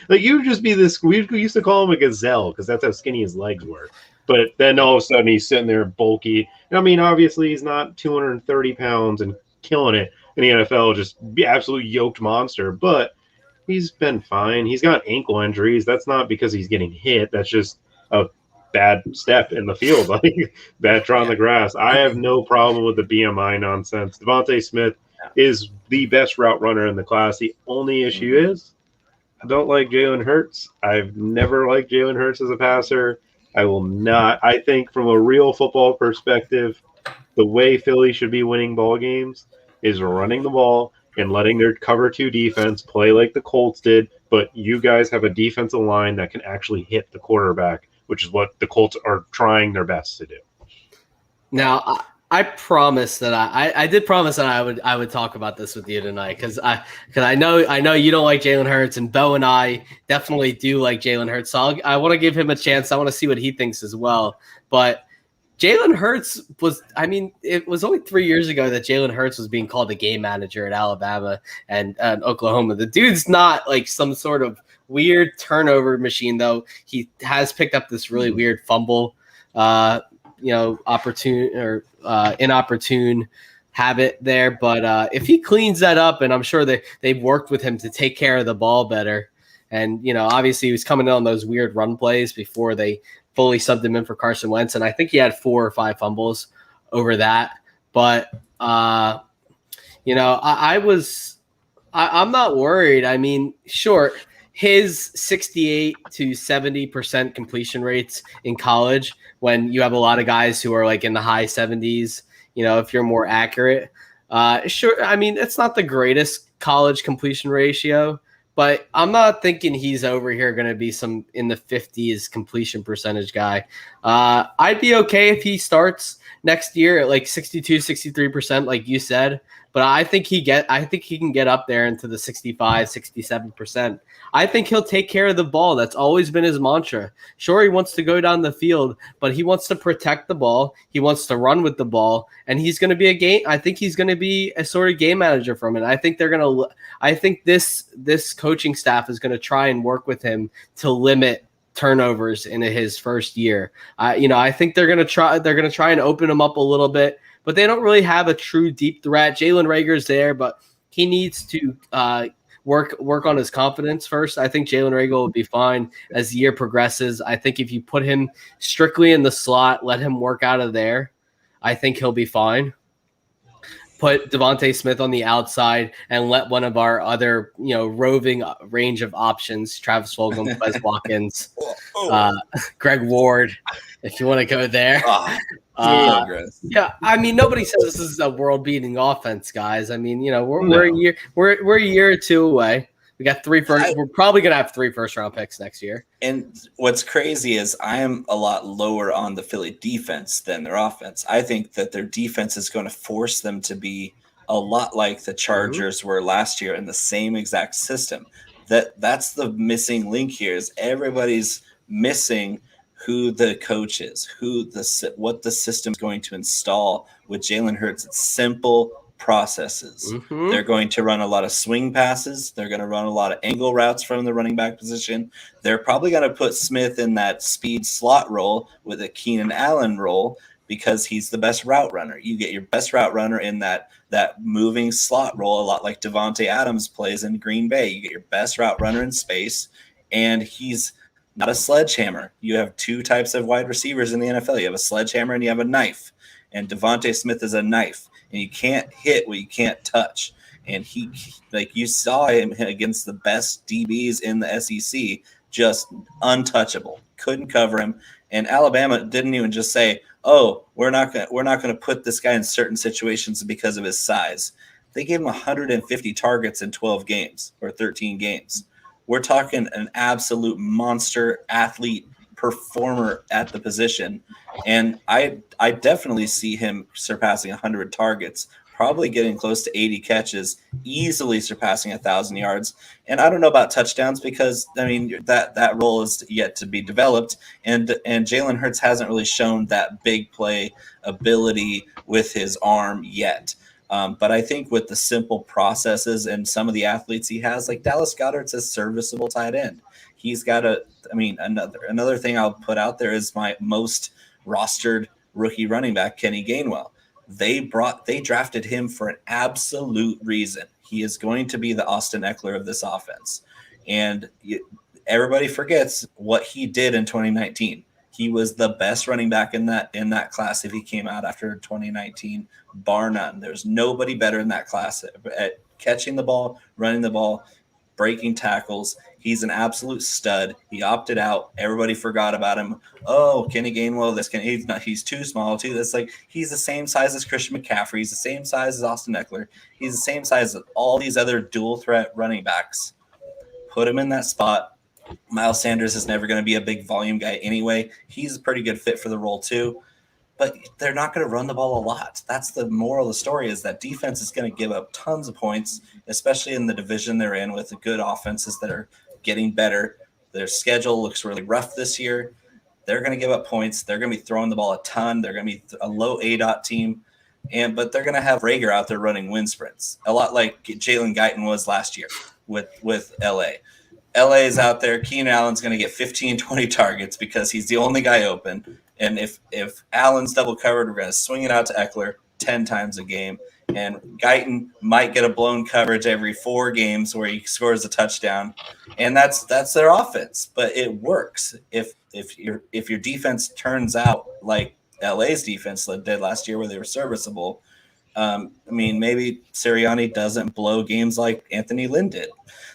You just be this. We used to call him a gazelle because that's how skinny his legs were. But then all of a sudden he's sitting there bulky. I mean, obviously he's not 230 pounds and killing it in the NFL, just be absolute yoked monster. But he's been fine. He's got ankle injuries. That's not because he's getting hit. That's just a bad step in the field, bad draw on the grass. I have no problem with the BMI nonsense. Devontae Smith is the best route runner in the class. The only issue is I don't like Jalen Hurts. I've never liked Jalen Hurts as a passer. I will not. I think from a real football perspective, the way Philly should be winning ball games is running the ball and letting their cover 2 defense play like the Colts did. But you guys have a defensive line that can actually hit the quarterback, which is what the Colts are trying their best to do. Now, I promise that I did promise that I would talk about this with you tonight because I know you don't like Jalen Hurts, and Bo and I definitely do like Jalen Hurts. So I want to give him a chance. I want to see what he thinks as well. But Jalen Hurts it was only 3 years ago that Jalen Hurts was being called a game manager at Alabama and Oklahoma. The dude's not some sort of weird turnover machine, though. He has picked up this really weird fumble, inopportune habit there. But if he cleans that up, and I'm sure they've worked with him to take care of the ball better. And, obviously he was coming in on those weird run plays before they fully subbed him in for Carson Wentz. And I think he had 4 or 5 fumbles over that. But, I'm not worried. I mean, sure, his 68 to 70% completion rates in college, when you have a lot of guys who are in the high 70s, if you're more accurate, sure. I mean, it's not the greatest college completion ratio, but I'm not thinking he's over here going to be some in the 50s completion percentage guy. I'd be okay if he starts next year at 62, 63%, like you said. but I think he can get up there into the 65, 67%. I think he'll take care of the ball. That's always been his mantra. Sure, he wants to go down the field, but he wants to protect the ball. He wants to run with the ball, and he's going to be a sort of game manager from it. I think this coaching staff is going to try and work with him to limit turnovers in his first year. I think they're going to try and open him up a little bit, but they don't really have a true deep threat. Jalen Reagor's there, but he needs to work on his confidence first. I think Jalen Reagor will be fine as the year progresses. I think if you put him strictly in the slot, let him work out of there, I think he'll be fine. Put Devontae Smith on the outside and let one of our other, roving range of options, Travis Fulgham, Wes Watkins, Greg Ward, if you want to go there. Yeah, I mean, nobody says this is a world-beating offense, guys. I mean, we're a year or two away. We got we're probably gonna have 3 first-round picks next year. And what's crazy is I am a lot lower on the Philly defense than their offense. I think that their defense is going to force them to be a lot like the Chargers were last year in the same exact system. That's the missing link here. Is everybody's missing who the coach is, what the system is going to install with Jalen Hurts. It's simple processes. They're going to run a lot of swing passes. They're going to run a lot of angle routes from the running back position. They're probably going to put Smith in that speed slot role with a Keenan Allen role because he's the best route runner. You get your best route runner in that moving slot role, a lot like Devontae Adams plays in Green Bay. You get your best route runner in space, and he's not a sledgehammer. You have 2 types of wide receivers in the NFL. You have a sledgehammer and you have a knife, and Devontae Smith is a knife. And you can't hit what you can't touch. And you saw him against the best DBs in the SEC, just untouchable. Couldn't cover him. And Alabama didn't even just say, "Oh, we're not going to put this guy in certain situations because of his size." They gave him 150 targets in 12 games or 13 games. We're talking an absolute monster athlete performer at the position, and I definitely see him surpassing 100 targets, probably getting close to 80 catches, easily surpassing 1,000 yards. And I don't know about touchdowns because that role is yet to be developed, and Jalen Hurts hasn't really shown that big play ability with his arm yet. But I think with the simple processes and some of the athletes he has, like Dallas Goedert's a serviceable tight end. He's got another thing I'll put out there is my most rostered rookie running back, Kenny Gainwell. They drafted him for an absolute reason. He is going to be the Austin Eckler of this offense. And everybody forgets what he did in 2019. He was the best running back in that class if he came out after 2019, bar none. There's nobody better in that class at catching the ball, running the ball, breaking tackles. He's an absolute stud. He opted out. Everybody forgot about him. Oh, Kenny Gainwell, he's too small too. That's like he's the same size as Christian McCaffrey. He's the same size as Austin Eckler. He's the same size as all these other dual threat running backs. Put him in that spot. Miles Sanders is never going to be a big volume guy anyway. He's a pretty good fit for the role too. But they're not going to run the ball a lot. That's the moral of the story, is that defense is going to give up tons of points, especially in the division they're in with the good offenses that are getting better. Their schedule looks really rough this year. They're going to give up points. They're going to be throwing the ball a ton. They're going to be a low ADOT team. But they're going to have Reagor out there running wind sprints, a lot like Jalen Guyton was last year with LA. LA is out there. Keenan Allen's going to get 15, 20 targets because he's the only guy open. And if Allen's double covered, we're going to swing it out to Eckler 10 times a game. And Guyton might get a blown coverage every 4 games where he scores a touchdown. And that's their offense. But it works. If your defense turns out like LA's defense did last year where they were serviceable, maybe Sirianni doesn't blow games like Anthony Lynn did.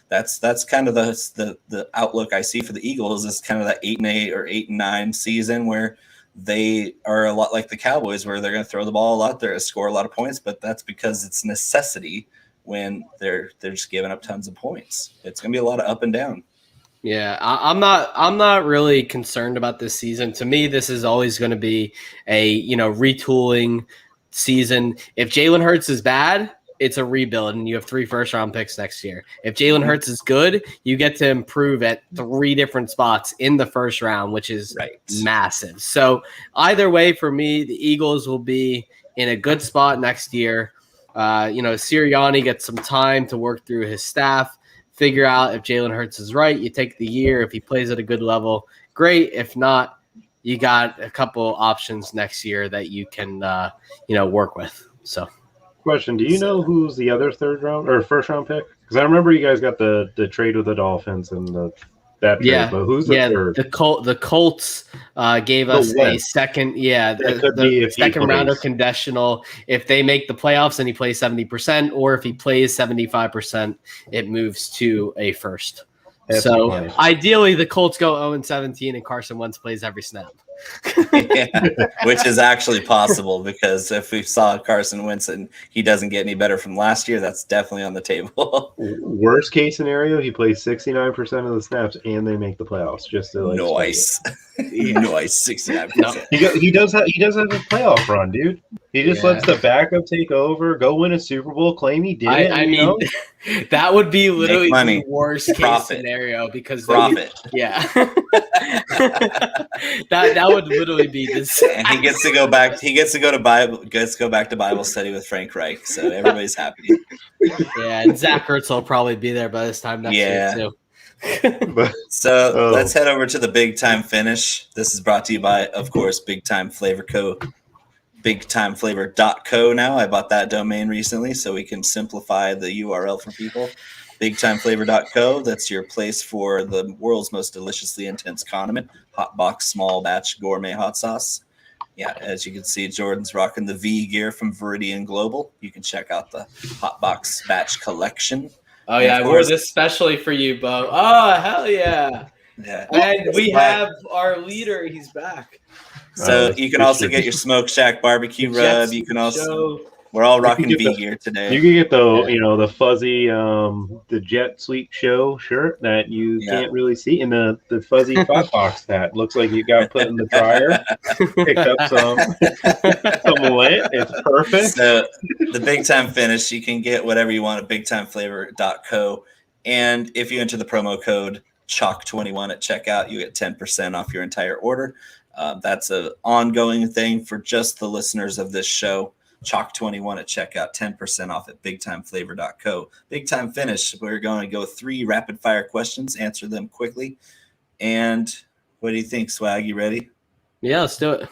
That's kind of the outlook I see for the Eagles, is kind of that 8-8 or 8-9 season where they are a lot like the Cowboys, where they're going to throw the ball a lot, they're going to score a lot of points, but that's because it's necessity when they're just giving up tons of points. It's going to be a lot of up and down. Yeah, I'm not really concerned about this season. To me, this is always going to be a retooling season. If Jalen Hurts is bad, it's a rebuild and you have 3 first-round picks next year. If Jalen Hurts is good, you get to improve at 3 different spots in the first round, which is massive. So either way, for me, the Eagles will be in a good spot next year. Sirianni gets some time to work through his staff, figure out if Jalen Hurts is right. You take the year. If he plays at a good level, great. If not, you got a couple options next year that you can, work with. So. Question: do you know who's the other third round or first round pick? Because I remember you guys got the trade with the Dolphins and that trade. But who's the third? The Colts gave us a second. Yeah, the second rounder conditional. If they make the playoffs and he plays 70%, or if he plays 75%, it moves to a first. So ideally, the Colts go 0-17 and Carson Wentz plays every snap. Which is actually possible because if we saw Carson Wentz and he doesn't get any better from last year, that's definitely on the table. Worst case scenario, he plays 69% of the snaps and they make the playoffs. Just to nice, 69%. He does have a playoff run, dude. He just lets the backup take over, go win a Super Bowl, claim he did it. I mean, that would be literally the worst case scenario because that would literally be this. And he gets to go back. He gets to go back to Bible study with Frank Reich. So everybody's happy. Yeah, and Zach Ertz will probably be there by this time next year too. So let's head over to the Big Time Finish. This is brought to you by, of course, Big Time Flavor Co. BigTimeFlavor.co now. I bought that domain recently so we can simplify the URL for people. BigTimeFlavor.co. That's your place for the world's most deliciously intense condiment. Hot box, small batch, gourmet hot sauce. Yeah, as you can see, Jordan's rocking the V gear from Viridian Global. You can check out the hot box batch collection. Oh, yeah, I wore this especially for you, Bo. Oh, hell yeah. Yeah. And we have our leader. He's back. So you can also get your Smoke Shack barbecue rub. You can also we're all rocking V gear today. You can get the fuzzy the Jet Sweep Show shirt that you can't really see, and the fuzzy hot box hat looks like you got put in the dryer. Picked up some lint. It's perfect. So the Big Time Finish, you can get whatever you want at BigTimeFlavor.co, and if you enter the promo code Chalk21 at checkout, you get 10% off your entire order. That's an ongoing thing for just the listeners of this show. Chalk21 at checkout, 10% off at BigTimeFlavor.co. Big Time Finish, we're going to go 3 rapid fire questions, answer them quickly. And what do you think, Swag? You ready? Yeah, let's do it.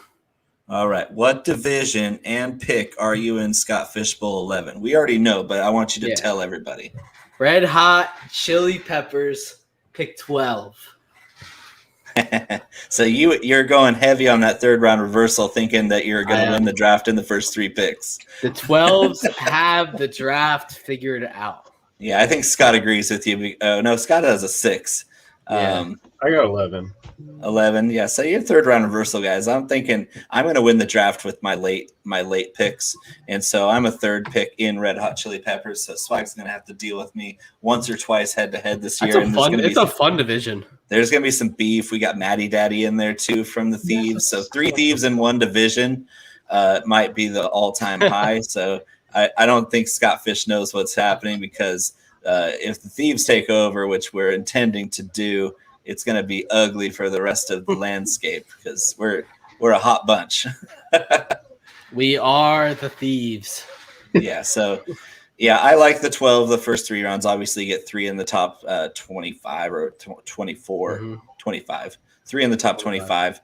All right. What division and pick are you in Scott Fishbowl 11? We already know, but I want you to tell everybody. Red Hot Chili Peppers, pick 12. So you're going heavy on that third round reversal, thinking that you're going to win the draft in the first 3 picks. The 12s have the draft figured out. Yeah, I think Scott agrees with you. No, Scott has a 6. I got 11. 11, yeah. So you're third round reversal, guys. I'm thinking I'm going to win the draft with my late picks, and so I'm a third pick in Red Hot Chili Peppers. So Swag's going to have to deal with me once or twice head to head this year. It's a fun division. There's going to be some beef. We got Matty Daddy in there too from the Thieves. So 3 Thieves in one division might be the all-time high. So I don't think Scott Fish knows what's happening because if the Thieves take over, which we're intending to do, it's going to be ugly for the rest of the landscape because we're a hot bunch. We are the Thieves. Yeah. So, yeah, I like the 12, the first 3 rounds. Obviously, you get 3 in the top 25 or 24, 25. 3 in the top 25.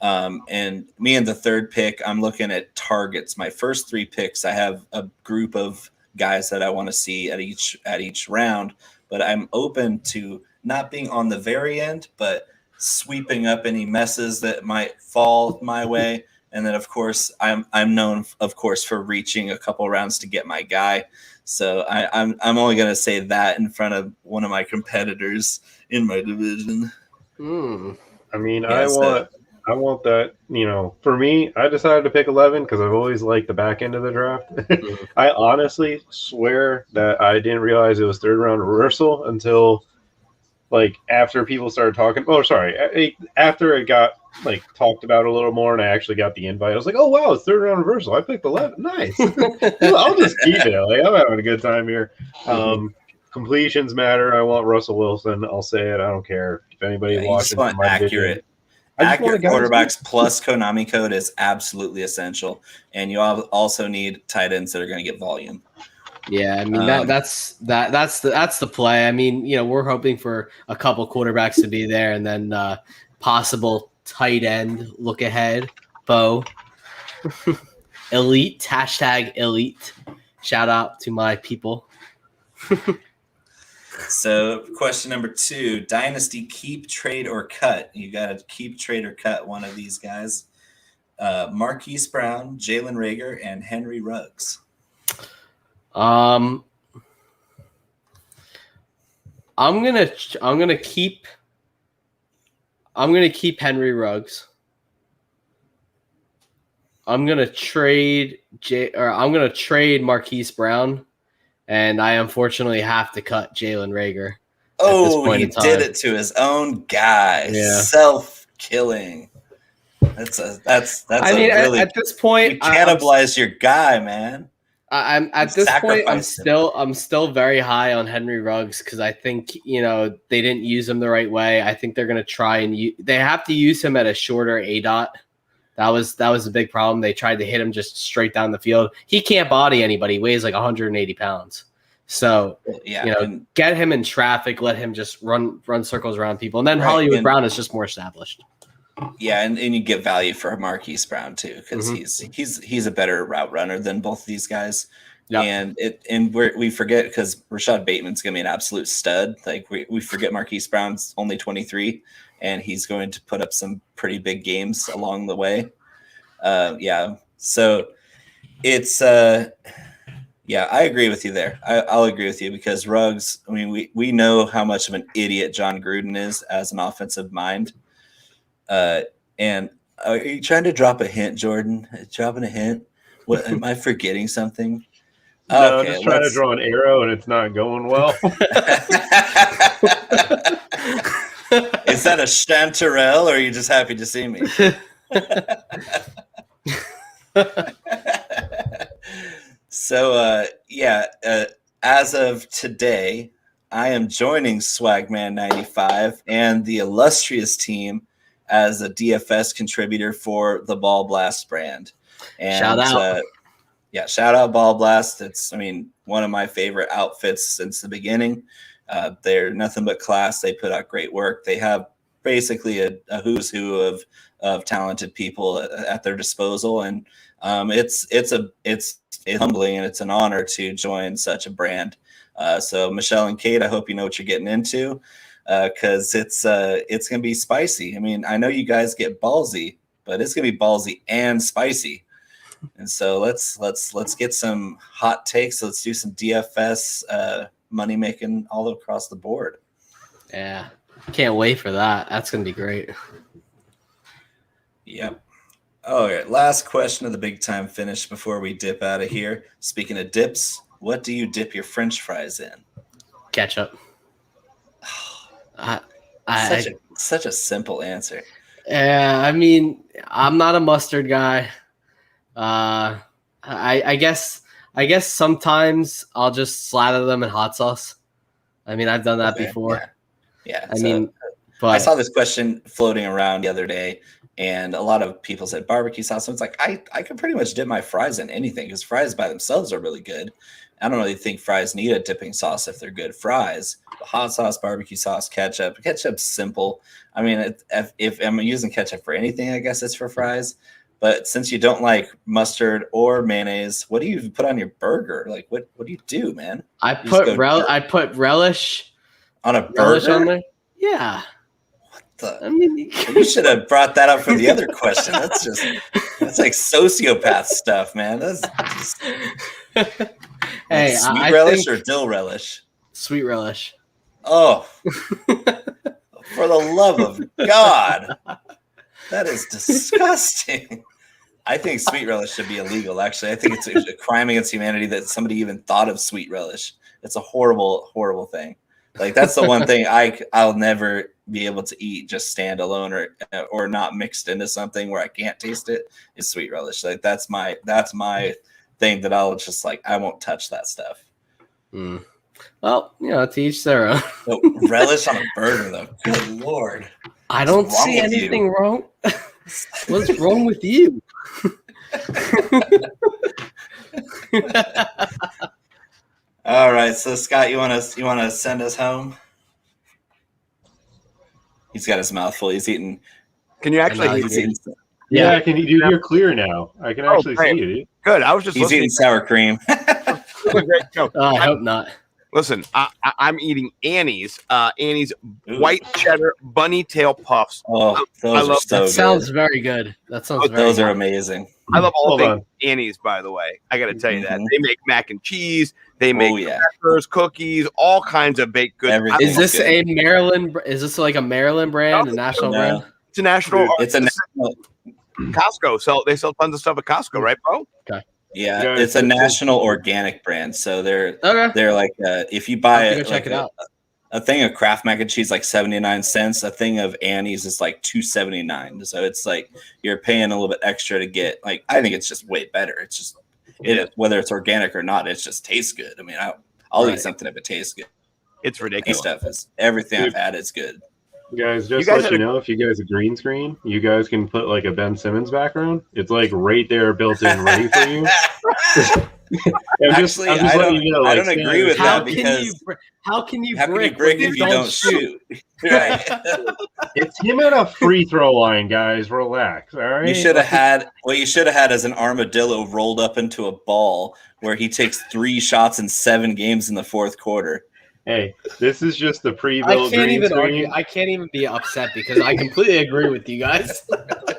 And me in the third pick, I'm looking at targets. My first 3 picks, I have a group of guys that I want to see at each round, but I'm open to not being on the very end, but sweeping up any messes that might fall my way. And then, of course, I'm known, of course, for reaching a couple rounds to get my guy. So I'm only going to say that in front of one of my competitors in my division. I mean, I want that, for me, I decided to pick 11 because I've always liked the back end of the draft. I honestly swear that I didn't realize it was third round reversal until like after people started talking. Oh, sorry. After it got like talked about a little more, and I actually got the invite, I was like, "Oh wow, it's third round reversal. I picked 11. Nice. I'll just keep it. Like I'm having a good time here." Completions matter. I want Russell Wilson. I'll say it. I don't care if anybody's You watching. just want accurate. Accurate quarterbacks plus Konami code is absolutely essential, and you also need tight ends that are going to get volume. Yeah, I mean that's the play. I mean, we're hoping for a couple quarterbacks to be there, and then possible tight end look ahead. Bo, elite #elite. Shout out to my people. So, question number 2: Dynasty, keep, trade, or cut. You got to keep, trade, or cut one of these guys. Marquise Brown, Jalen Reagor, and Henry Ruggs. I'm gonna keep Henry Ruggs. I'm gonna trade Marquise Brown, and I unfortunately have to cut Jalen Reagor. Oh, he did it to his own guy. Yeah. Self-killing. That's really, at this point, you cannibalize your guy, man. I'm still very high on Henry Ruggs because I think they didn't use him the right way. I think they're going to try and they have to use him at a shorter ADOT. That was a big problem. They tried to hit him just straight down the field. He can't body anybody. He weighs like 180 pounds. So get him in traffic. Let him just run circles around people, and then Hollywood Brown is just more established. Yeah, and you get value for Marquise Brown too because he's a better route runner than both of these guys. Yep. And we forget because Rashad Bateman's gonna be an absolute stud. Like we forget Marquise Brown's only 23, and he's going to put up some pretty big games along the way. So it's I agree with you there. I'll agree with you because Ruggs. I mean, we know how much of an idiot John Gruden is as an offensive mind. And are you trying to drop a hint, Jordan? Dropping a hint? What am I forgetting something? No, I'm just trying to draw an arrow and it's not going well. Is that a chanterelle or are you just happy to see me? So, as of today, I am joining Swagman95 and the illustrious team as a DFS contributor for the Ball Blast brand. And shout out. Shout out Ball Blast. It's, one of my favorite outfits since the beginning. They're nothing but class. They put out great work. They have basically a who's who of talented people at their disposal. And it's humbling and it's an honor to join such a brand. So Michelle and Kate, I hope you know what you're getting into. Because it's gonna be spicy. I know you guys get ballsy, but it's gonna be ballsy and spicy. And so let's get some hot takes. Let's do some DFS money making all across the board. Yeah, can't wait for that. That's gonna be great. Yep. All right. Last question of the big time finish before we dip out of here. Speaking of dips, what do you dip your French fries in? Ketchup. Such a simple answer. Yeah, I'm not a mustard guy. I guess sometimes I'll just slather them in hot sauce. I've done that before. Yeah. But I saw this question floating around the other day, and a lot of people said barbecue sauce. So it's like I could pretty much dip my fries in anything because fries by themselves are really good. I don't really think fries need a dipping sauce if they're good fries. Hot sauce, barbecue sauce, ketchup. Ketchup's simple. If I'm using ketchup for anything, I guess it's for fries. But since you don't like mustard or mayonnaise, what do you put on your burger? Like, what do you do, man? I put relish on a burger. Relish on there? Yeah. You should have brought that up for the other question. That's like sociopath stuff, man. Hey, sweet relish or dill relish? Sweet relish. Oh, for the love of God. That is disgusting. I think sweet relish should be illegal, actually. I think it's a crime against humanity that somebody even thought of sweet relish. It's a horrible, horrible thing. Like that's the one thing I'll never be able to eat just standalone or not mixed into something where I can't taste it is sweet relish. Like that's my thing that I'll just like I won't touch that stuff. Well, to each their own. No, relish on a burger though. Good Lord. I don't see anything wrong. What's wrong with you? All right, so Scott, you want to send us home? He's got his mouth full. He's eating. Can you actually? He's eating, Yeah, can you? You're clear now. I can actually see you. Good. I was just. He's eating sour cream. Great show. I hope not. Listen, I'm eating Annie's white cheddar bunny tail puffs. Oh, those are so that good. Sounds very good. That sounds very those good. are amazing. I love all things Annie's, by the way. I got to tell you that. They make mac and cheese. They make crackers, cookies, all kinds of baked goods. Is this a Maryland? Is this like a Maryland brand, a national brand? It's a national. It's a national. Costco. They sell tons of stuff at Costco, right, bro? Okay. Yeah, it's a national organic brand. So they're like if you buy check it out. A thing of Kraft mac and cheese like 79 cents. A thing of Annie's is like $2.79. So it's like you're paying a little bit extra to get. Like I think it's just way better. It's just whether it's organic or not, it just tastes good. I mean, I'll eat something if it tastes good. It's ridiculous. Stuff is everything I've had is good. Guys, just let you know, if you guys a green screen, you guys can put like a Ben Simmons background. It's like right there, built in, ready for you. Actually, I don't agree with that because how can you brick if you don't shoot? Right. It's him at a free throw line, guys. Relax. All right. You should have had what you should have had as an armadillo rolled up into a ball where he takes 3 shots in 7 games in the fourth quarter. Hey, this is just the pre-built green screen. I can't even be upset because I completely agree with you guys.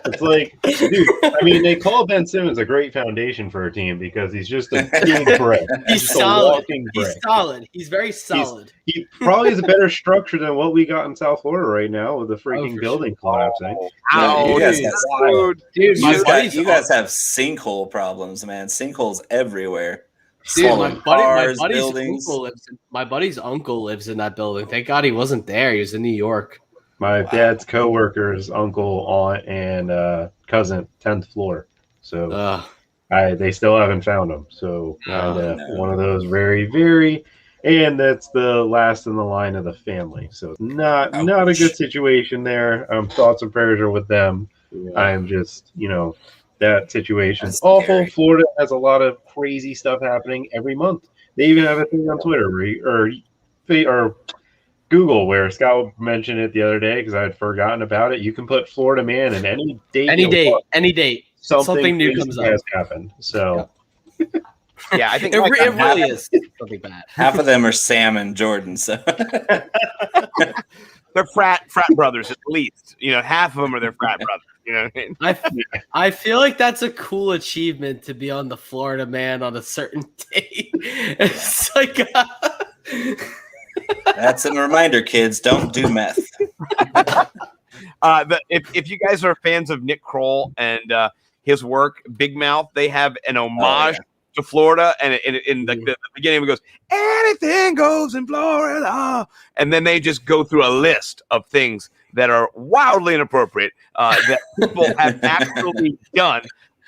It's like, dude, I mean, they call Ben Simmons a great foundation for a team because he's just a big brick. He's solid. He's solid. He's very solid. He probably has a better structure than what we got in South Florida right now with the freaking building collapsing. You guys Dude, have sinkhole problems, man. Sinkholes everywhere. Dude, my buddy's uncle lives in that building. Thank God he wasn't there. He was in New York. My dad's coworker's uncle, aunt, and cousin, 10th floor. So they still haven't found him. So one of those very, very, and that's the last in the line of the family. So not a good situation there. Thoughts and prayers are with them. Yeah. I'm just, that situation is awful. Scary. Florida has a lot of crazy stuff happening every month. They even have a thing on Twitter or Google where Scott mentioned it the other day because I had forgotten about it. You can put Florida man in any date. Any date. Something new comes up. Has happened. So yeah, I think it really is something bad. Half of them are Sam and Jordan. So they're frat brothers at least. Half of them are their frat brothers. You know what I mean? I feel like that's a cool achievement to be on the Florida man on a certain date. It's like that's a reminder, kids. Don't do meth. If you guys are fans of Nick Kroll and his work, Big Mouth, they have an homage to Florida, and in the beginning it goes, anything goes in Florida, and then they just go through a list of things that are wildly inappropriate that people have actually done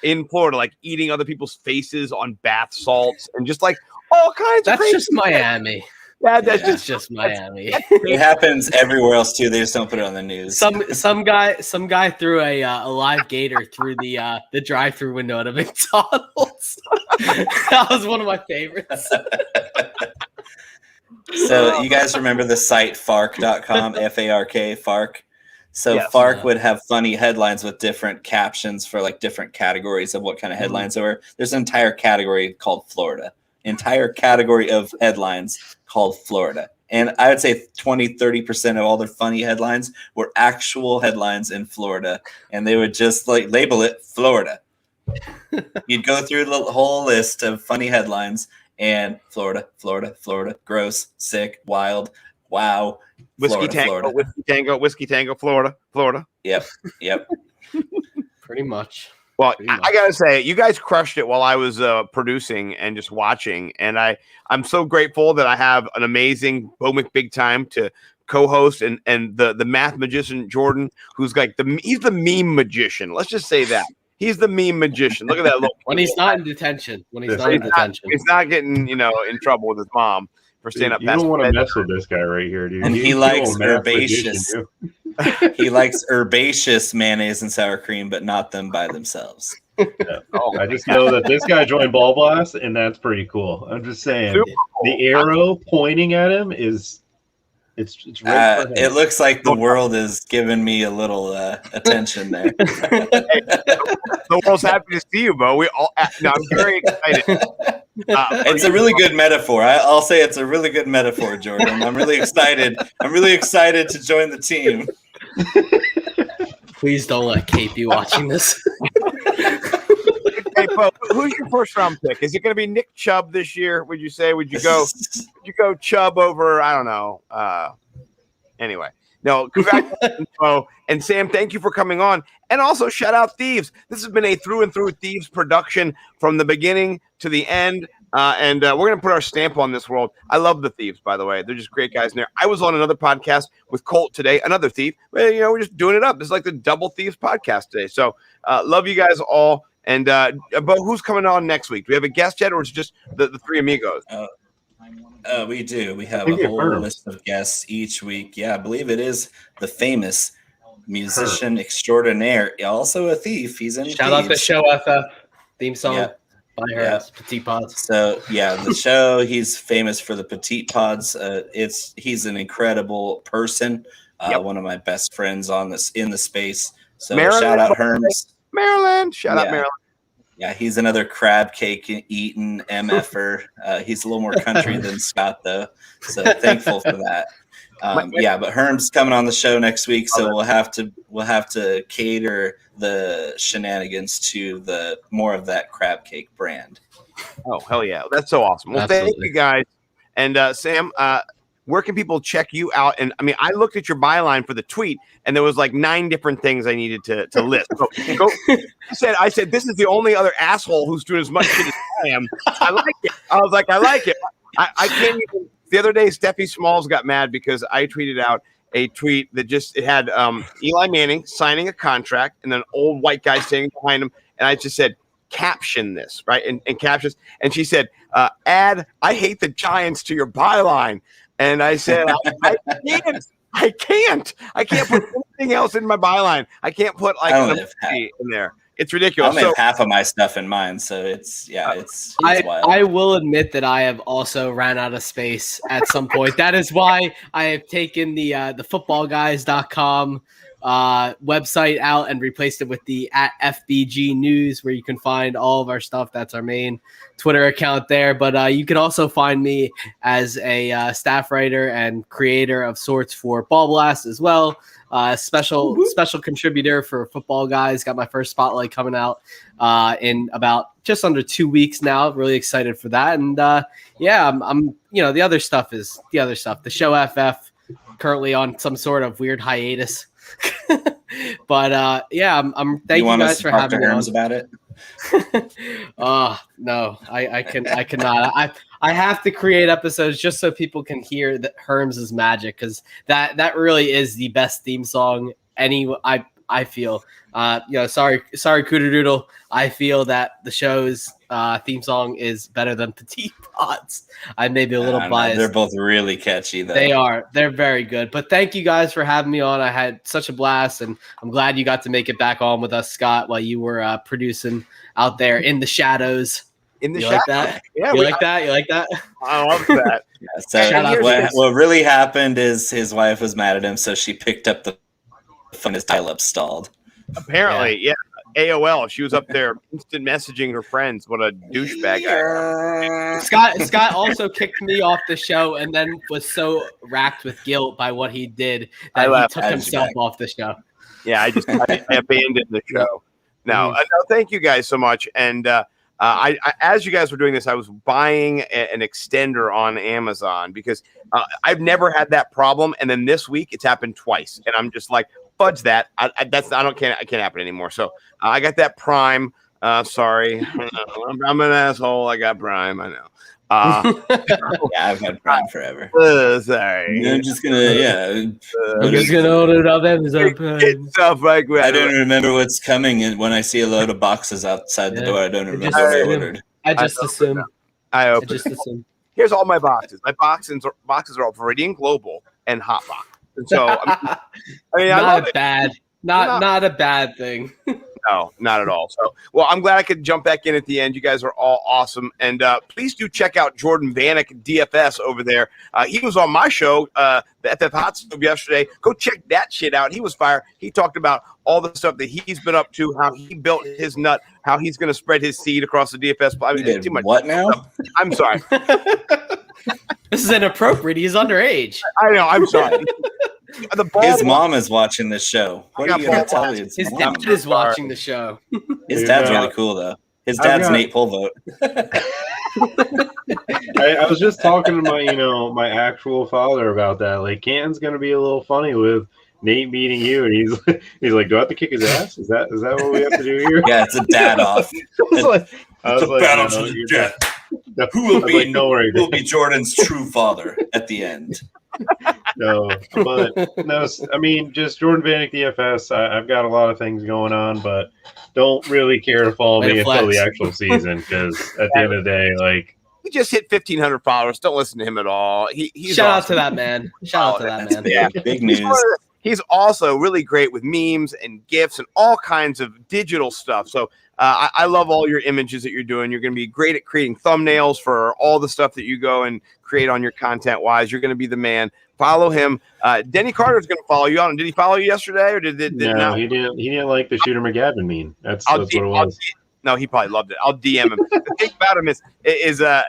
in Florida, like eating other people's faces on bath salts and just like all kinds of crazy just Miami. That's just Miami. It happens everywhere else too. They just don't put it on the news. Some guy threw a live gator through the drive-through window at a McDonald's. That was one of my favorites. So you guys remember the site Fark.com, F-A-R-K, Fark? So yes, Fark would have funny headlines with different captions for like different categories of what kind of headlines there were. There's an entire category called Florida. Entire category of headlines called Florida. And I would say 20-30% of all their funny headlines were actual headlines in Florida. And they would just like label it Florida. You'd go through the whole list of funny headlines and Florida, gross, sick, wild, wow, Whiskey Tango, Florida. Yep. Pretty much. Well, I gotta say, you guys crushed it while I was producing and just watching, and I'm so grateful that I have an amazing Bo Big Time to co-host and the math magician Jordan, who's like he's the meme magician. Let's just say that he's the meme magician. Look at that look. When he's not in detention. He's not getting in trouble with his mom for staying up. You don't want to mess with this guy right here, dude. And he likes herbaceous. He likes herbaceous mayonnaise and sour cream, but not them by themselves. Yeah. I just know that this guy joined Ball Blast, and that's pretty cool. I'm just saying, the arrow pointing at him it's right for him. It looks like the world is giving me a little attention there. The world's happy to see you, Bo. I'm very excited. It's a really good metaphor. I'll say it's a really good metaphor, Jordan. I'm really excited. I'm really excited to join the team. Please don't let Kate be watching this. Hey, Bo, who's your first round pick? Is it going to be Nick Chubb this year? Would you say? Would you go Chubb over? I don't know. Anyway, no. Congratulations, Bo and Sam. Thank you for coming on, and also shout out Thieves. This has been a through and through Thieves production from the beginning to the end. And we're going to put our stamp on this world. I love the Thieves, by the way. They're just great guys in there. I was on another podcast with Colt today, another Thief. Well, we're just doing it up. This is like the Double Thieves podcast today. So love you guys all. And but who's coming on next week? Do we have a guest yet, or is it just the three amigos? We do. We have a whole list of guests each week. Yeah, I believe it is the famous musician extraordinaire, also a thief. He's in Shout out to Show FF theme song. Yeah. By her Petite Pods. So the show, he's famous for the Petite Pods. He's an incredible person. One of my best friends in the space. So Maryland, shout out Herms. Maryland. Shout out Maryland. Yeah, he's another crab cake eating MFer. He's a little more country than Scott though. So thankful for that. But Herm's coming on the show next week, so we'll have to cater the shenanigans to the more of that crab cake brand. Oh hell yeah, that's so awesome! Well, thank you guys, and Sam. Where can people check you out? And I mean, I looked at your byline for the tweet, and there was like 9 different things I needed to list. So, I said, this is the only other asshole who's doing as much shit as I am. I like it. I was like, I like it. I can't even. The other day, Steffi Smalls got mad because I tweeted out a tweet that it had Eli Manning signing a contract and then an old white guy standing behind him. And I just said, caption this, right? And captions. And she said, add, I hate the Giants to your byline. And I said, I can't put anything else in my byline. I can't put like an emoji in there. It's ridiculous. I only have half of my stuff in mine, so it's wild. I will admit that I have also ran out of space at some point. That is why I have taken the footballguys.com website out and replaced it with the @FBG News, where you can find all of our stuff. That's our main Twitter account there. But you can also find me as a staff writer and creator of sorts for Ball Blast as well. Special contributor for Football Guys. Got my first spotlight coming out in about just under 2 weeks now. Really excited for that. And I'm the other stuff is the other stuff. The Show FF currently on some sort of weird hiatus. But I'm thank you guys for having me on. About it. No, I cannot. I have to create episodes just so people can hear that Herms' magic, because that really is the best theme song. I feel. Sorry, Cooter-Doodle. I feel that the show's theme song is better than Petite Pods. I may be a little biased. They're both really catchy, though. They are. They're very good. But thank you guys for having me on. I had such a blast, and I'm glad you got to make it back on with us, Scott, while you were producing out there in the shadows. In the shadows. Like that? Yeah, you like that? You like that? I love that. What really happened is his wife was mad at him, so she picked up the phone. His dial-up stalled. Apparently, yeah. AOL. She was up there instant messaging her friends. What a douchebag! Scott also kicked me off the show, and then was so racked with guilt by what he did that he took himself off the show. Yeah, I abandoned the show. No, thank you guys so much. And I as you guys were doing this, I was buying an extender on Amazon because I've never had that problem. And then this week, it's happened twice, and I'm just like, fudge that. I can't happen anymore. So I got that Prime. Sorry, I'm an asshole. I got Prime. I know. Yeah, I've had Prime forever. Sorry. I'm just gonna I'm just gonna order it off Amazon. Stuff like that. I don't remember what's coming, and when I see a load of boxes outside the door, I don't remember what I ordered. I just assume. I just assume. Here's all my boxes. My boxes are all Viridian Global and Hotbox. And so I mean, not bad. Not a bad thing. No, not at all. So, well, I'm glad I could jump back in at the end. You guys are all awesome. And please do check out Jordan Vanek, DFS, over there. He was on my show, the FF Hot Stove, yesterday. Go check that shit out. He was fire. He talked about all the stuff that he's been up to, how he built his nut, how he's going to spread his seed across the DFS. I mean, too much. What now? I'm sorry. This is inappropriate. He's underage. I know. I'm sorry. His mom is watching this show. What are you going to tell you? His dad is watching the show. His dad's really cool, though. His dad's Nate Pulvote. I was just talking to my actual father about that. Like, Canton's going to be a little funny with Nate meeting you, and he's like, "Do I have to kick his ass? Is that what we have to do here?" Yeah, it's a dad off. Battle to the death. Who will be Jordan's true father at the end? No, I mean, just Jordan Vanek DFS. I've got a lot of things going on, but don't really care to follow me until the actual season, because at the end of the day, like, he just hit 1,500 followers. Don't listen to him at all. He's Shout awesome. out to that man. Shout out to that man. Yeah, big news. He's also really great with memes and GIFs and all kinds of digital stuff. So I love all your images that you're doing. You're going to be great at creating thumbnails for all the stuff that you go and create on your content-wise. You're going to be the man. Follow him. Denny Carter's going to follow you on. Did he follow you yesterday, or did no? Not? He didn't like the Shooter McGavin meme. That's what it was. No, he probably loved it. I'll DM him. The thing about him is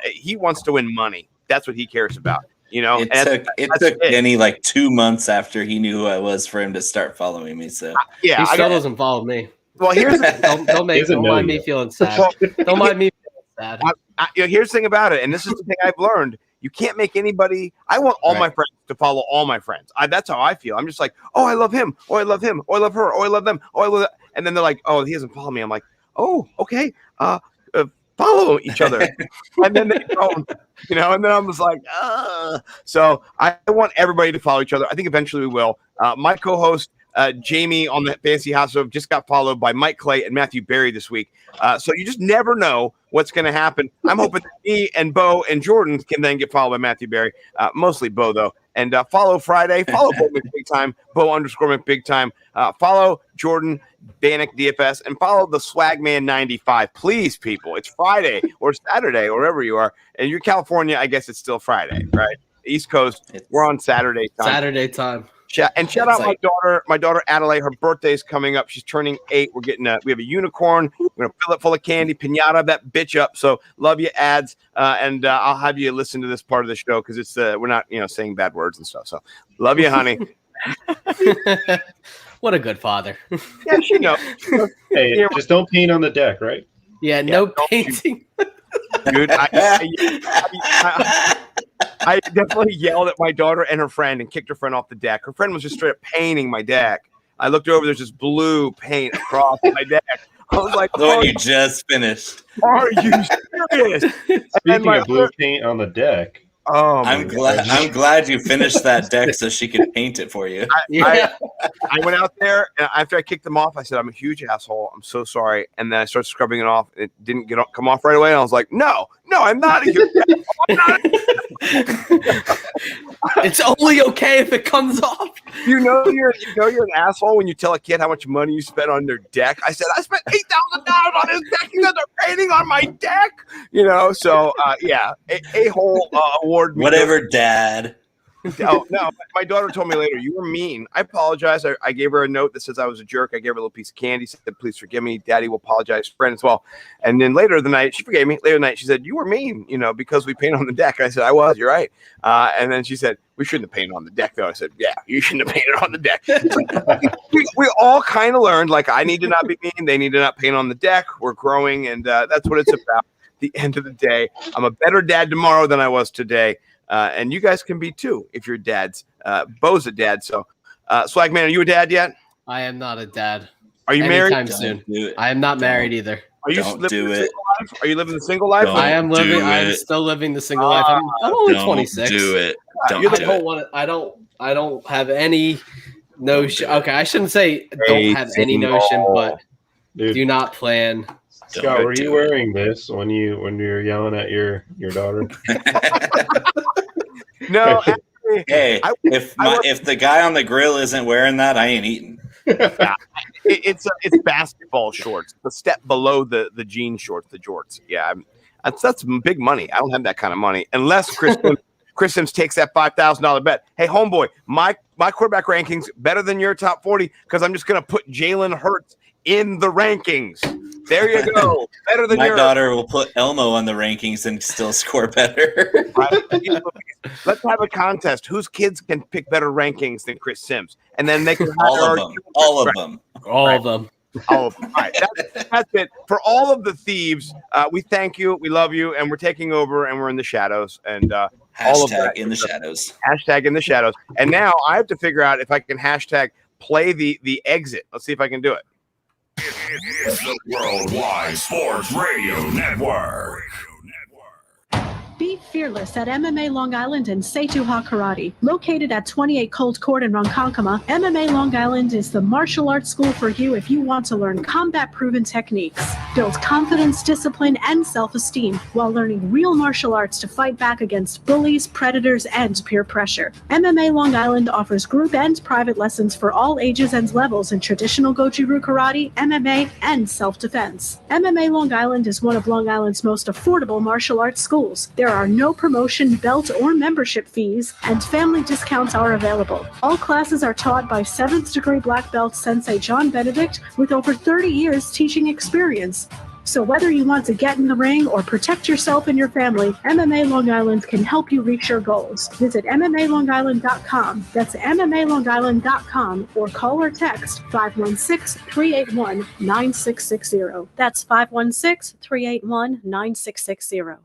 he wants to win money. That's what he cares about. You know, it took Denny like 2 months after he knew who I was for him to start following me. So he still doesn't follow me. Well, here's don't mind me feeling sad. Don't mind me feeling sad. Here's the thing about it, and this is the thing I've learned. You can't make anybody. I want all my friends to follow all my friends. That's how I feel. I'm just like, oh, I love him. Oh, I love him. Oh, I love her. Oh, I love them. Oh, I love that. And then they're like, oh, he doesn't follow me. I'm like, oh, okay. Follow each other. And then they don't, and then I'm just like, So I want everybody to follow each other. I think eventually we will. My co-host, Jamie on the Fantasy Hot Stove, just got followed by Mike Clay and Matthew Berry this week. So you just never know what's going to happen. I'm hoping that me and Bo and Jordan can then get followed by Matthew Berry. Mostly Bo, though. And follow Friday. Follow Bo McBigtime, Bo_McBigtime. Follow Jordan Vanek DFS, and follow the Swagman 95. Please, people. It's Friday or Saturday or wherever you are. And you're California, I guess it's still Friday, right? East Coast, we're on Saturday time. Saturday time. Shout out my daughter Adelaide. Her birthday's coming up. She's turning 8. We're getting we have a unicorn. We're gonna fill it full of candy, pinata that bitch up. So love you, ads, and I'll have you listen to this part of the show because it's we're not saying bad words and stuff. So love you, honey. What a good father. Yeah, she knows. Hey, just don't paint on the deck, right? Yeah, no painting. Dude, I definitely yelled at my daughter and her friend and kicked her friend off the deck. Her friend was just straight up painting my deck. I looked over, there's just blue paint across my deck. I was like, the one you just finished. Are you serious? Speaking of blue paint on the deck. Oh, I'm glad you finished that deck so she could paint it for you. I went out there, and after I kicked them off, I said, I'm a huge asshole. I'm so sorry. And then I started scrubbing it off. It didn't come off right away. And I was like, no, I'm not a huge asshole. It's only okay if it comes off. You're an asshole when you tell a kid how much money you spent on their deck. I said, I spent $8,000 on his deck. You guys are painting on my deck. So a whole award. Whatever, Dad. Oh, no, my daughter told me later, you were mean. I apologize. I gave her a note that says I was a jerk. I gave her a little piece of candy, said, please forgive me. Daddy will apologize. Friend as well. And then later the night, she forgave me. Later the night, she said, you were mean, because we paint on the deck. I said, I was. You're right. And then she said, we shouldn't have painted on the deck, though. I said, yeah, you shouldn't have painted on the deck. we all kind of learned, like, I need to not be mean. They need to not paint on the deck. We're growing, and that's what it's about. At the end of the day, I'm a better dad tomorrow than I was today. And you guys can be too if you're dads. Bo's a dad. So, Swagman, are you a dad yet? I am not a dad. Are you married? Anytime soon. I am not married either. Are you living the single life? Are you living the single life? I am living. I'm still living the single life. I'm only 26. Do it. I don't have any notion. Okay, I shouldn't say don't have any notion, but do not plan. Scott, were you wearing this when you're yelling at your daughter? No. Hey, if the guy on the grill isn't wearing that, I ain't eating. Yeah, it's basketball shorts, the step below the jean shorts, the jorts. Yeah, that's big money. I don't have that kind of money unless Chris Sims takes that $5,000 bet. Hey, homeboy, my quarterback rankings better than your top 40 because I'm just gonna put Jalen Hurts in the rankings. There you go. Better than my daughter will put Elmo on the rankings and still score better. Right? Let's have a contest. Whose kids can pick better rankings than Chris Sims? And then they can all of them. All of them. All of them. All right. That's it. For all of the thieves, we thank you. We love you. And we're taking over and we're in the shadows. And all of that. In the shadows. Hashtag in the shadows. And now I have to figure out if I can hashtag play the exit. Let's see if I can do it. It is the Worldwide Sports Radio Network. Be fearless at MMA Long Island and Seituha Karate. Located at 28 Colt Court in Ronkonkoma, MMA Long Island is the martial arts school for you if you want to learn combat-proven techniques, build confidence, discipline, and self-esteem while learning real martial arts to fight back against bullies, predators, and peer pressure. MMA Long Island offers group and private lessons for all ages and levels in traditional Goju-Ryu Karate, MMA, and self-defense. MMA Long Island is one of Long Island's most affordable martial arts schools. There are no promotion, belt, or membership fees, and family discounts are available. All classes are taught by 7th degree black belt Sensei John Benedict with over 30 years teaching experience. So whether you want to get in the ring or protect yourself and your family, MMA Long Island can help you reach your goals. Visit MMALongIsland.com. That's MMALongIsland.com or call or text 516-381-9660. That's 516-381-9660.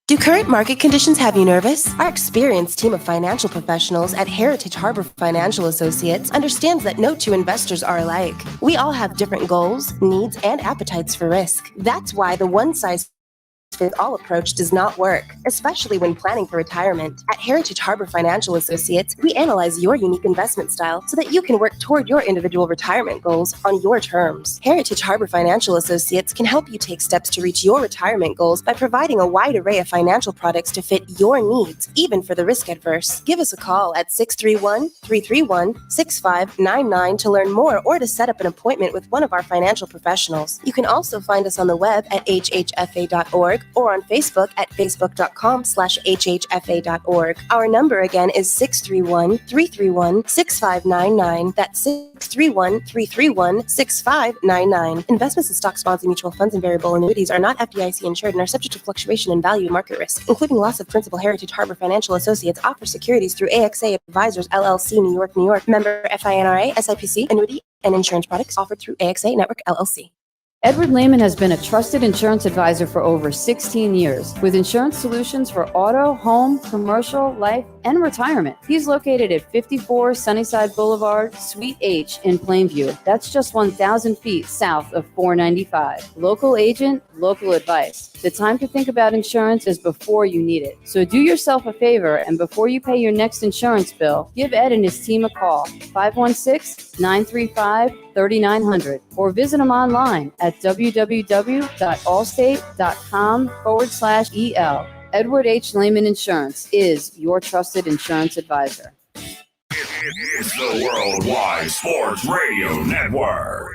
Do current market conditions have you nervous? Our experienced team of financial professionals at Heritage Harbor Financial Associates understands that no two investors are alike. We all have different goals, needs, and appetites for risk. That's why the one-size-fits-all approach does not work, especially when planning for retirement. At Heritage Harbor Financial Associates, we analyze your unique investment style so that you can work toward your individual retirement goals on your terms. Heritage Harbor Financial Associates can help you take steps to reach your retirement goals by providing a wide array of financial products to fit your needs, even for the risk adverse. Give us a call at 631-331-6599 to learn more or to set up an appointment with one of our financial professionals. You can also find us on the web at hhfa.org or on Facebook at facebook.com/hhfa.org. Our number again is 631-331-6599. That's 631-331-6599. Investments in stocks, bonds, and mutual funds and variable annuities are not FDIC insured and are subject to fluctuation in value and market risk, including loss of principal. Heritage Harbor Financial Associates offers securities through AXA Advisors LLC, New York, New York. Member FINRA, SIPC, annuity and insurance products offered through AXA Network LLC. Edward Lehman has been a trusted insurance advisor for over 16 years with insurance solutions for auto, home, commercial, life, and retirement. He's located at 54 Sunnyside Boulevard, Suite H in Plainview. That's just 1,000 feet south of 495. Local agent, local advice. The time to think about insurance is before you need it. So do yourself a favor, and before you pay your next insurance bill, give Ed and his team a call, 516-935-3900, or visit them online at www.allstate.com/EL. Edward H. Lehman Insurance is your trusted insurance advisor. It is the Worldwide Sports Radio Network.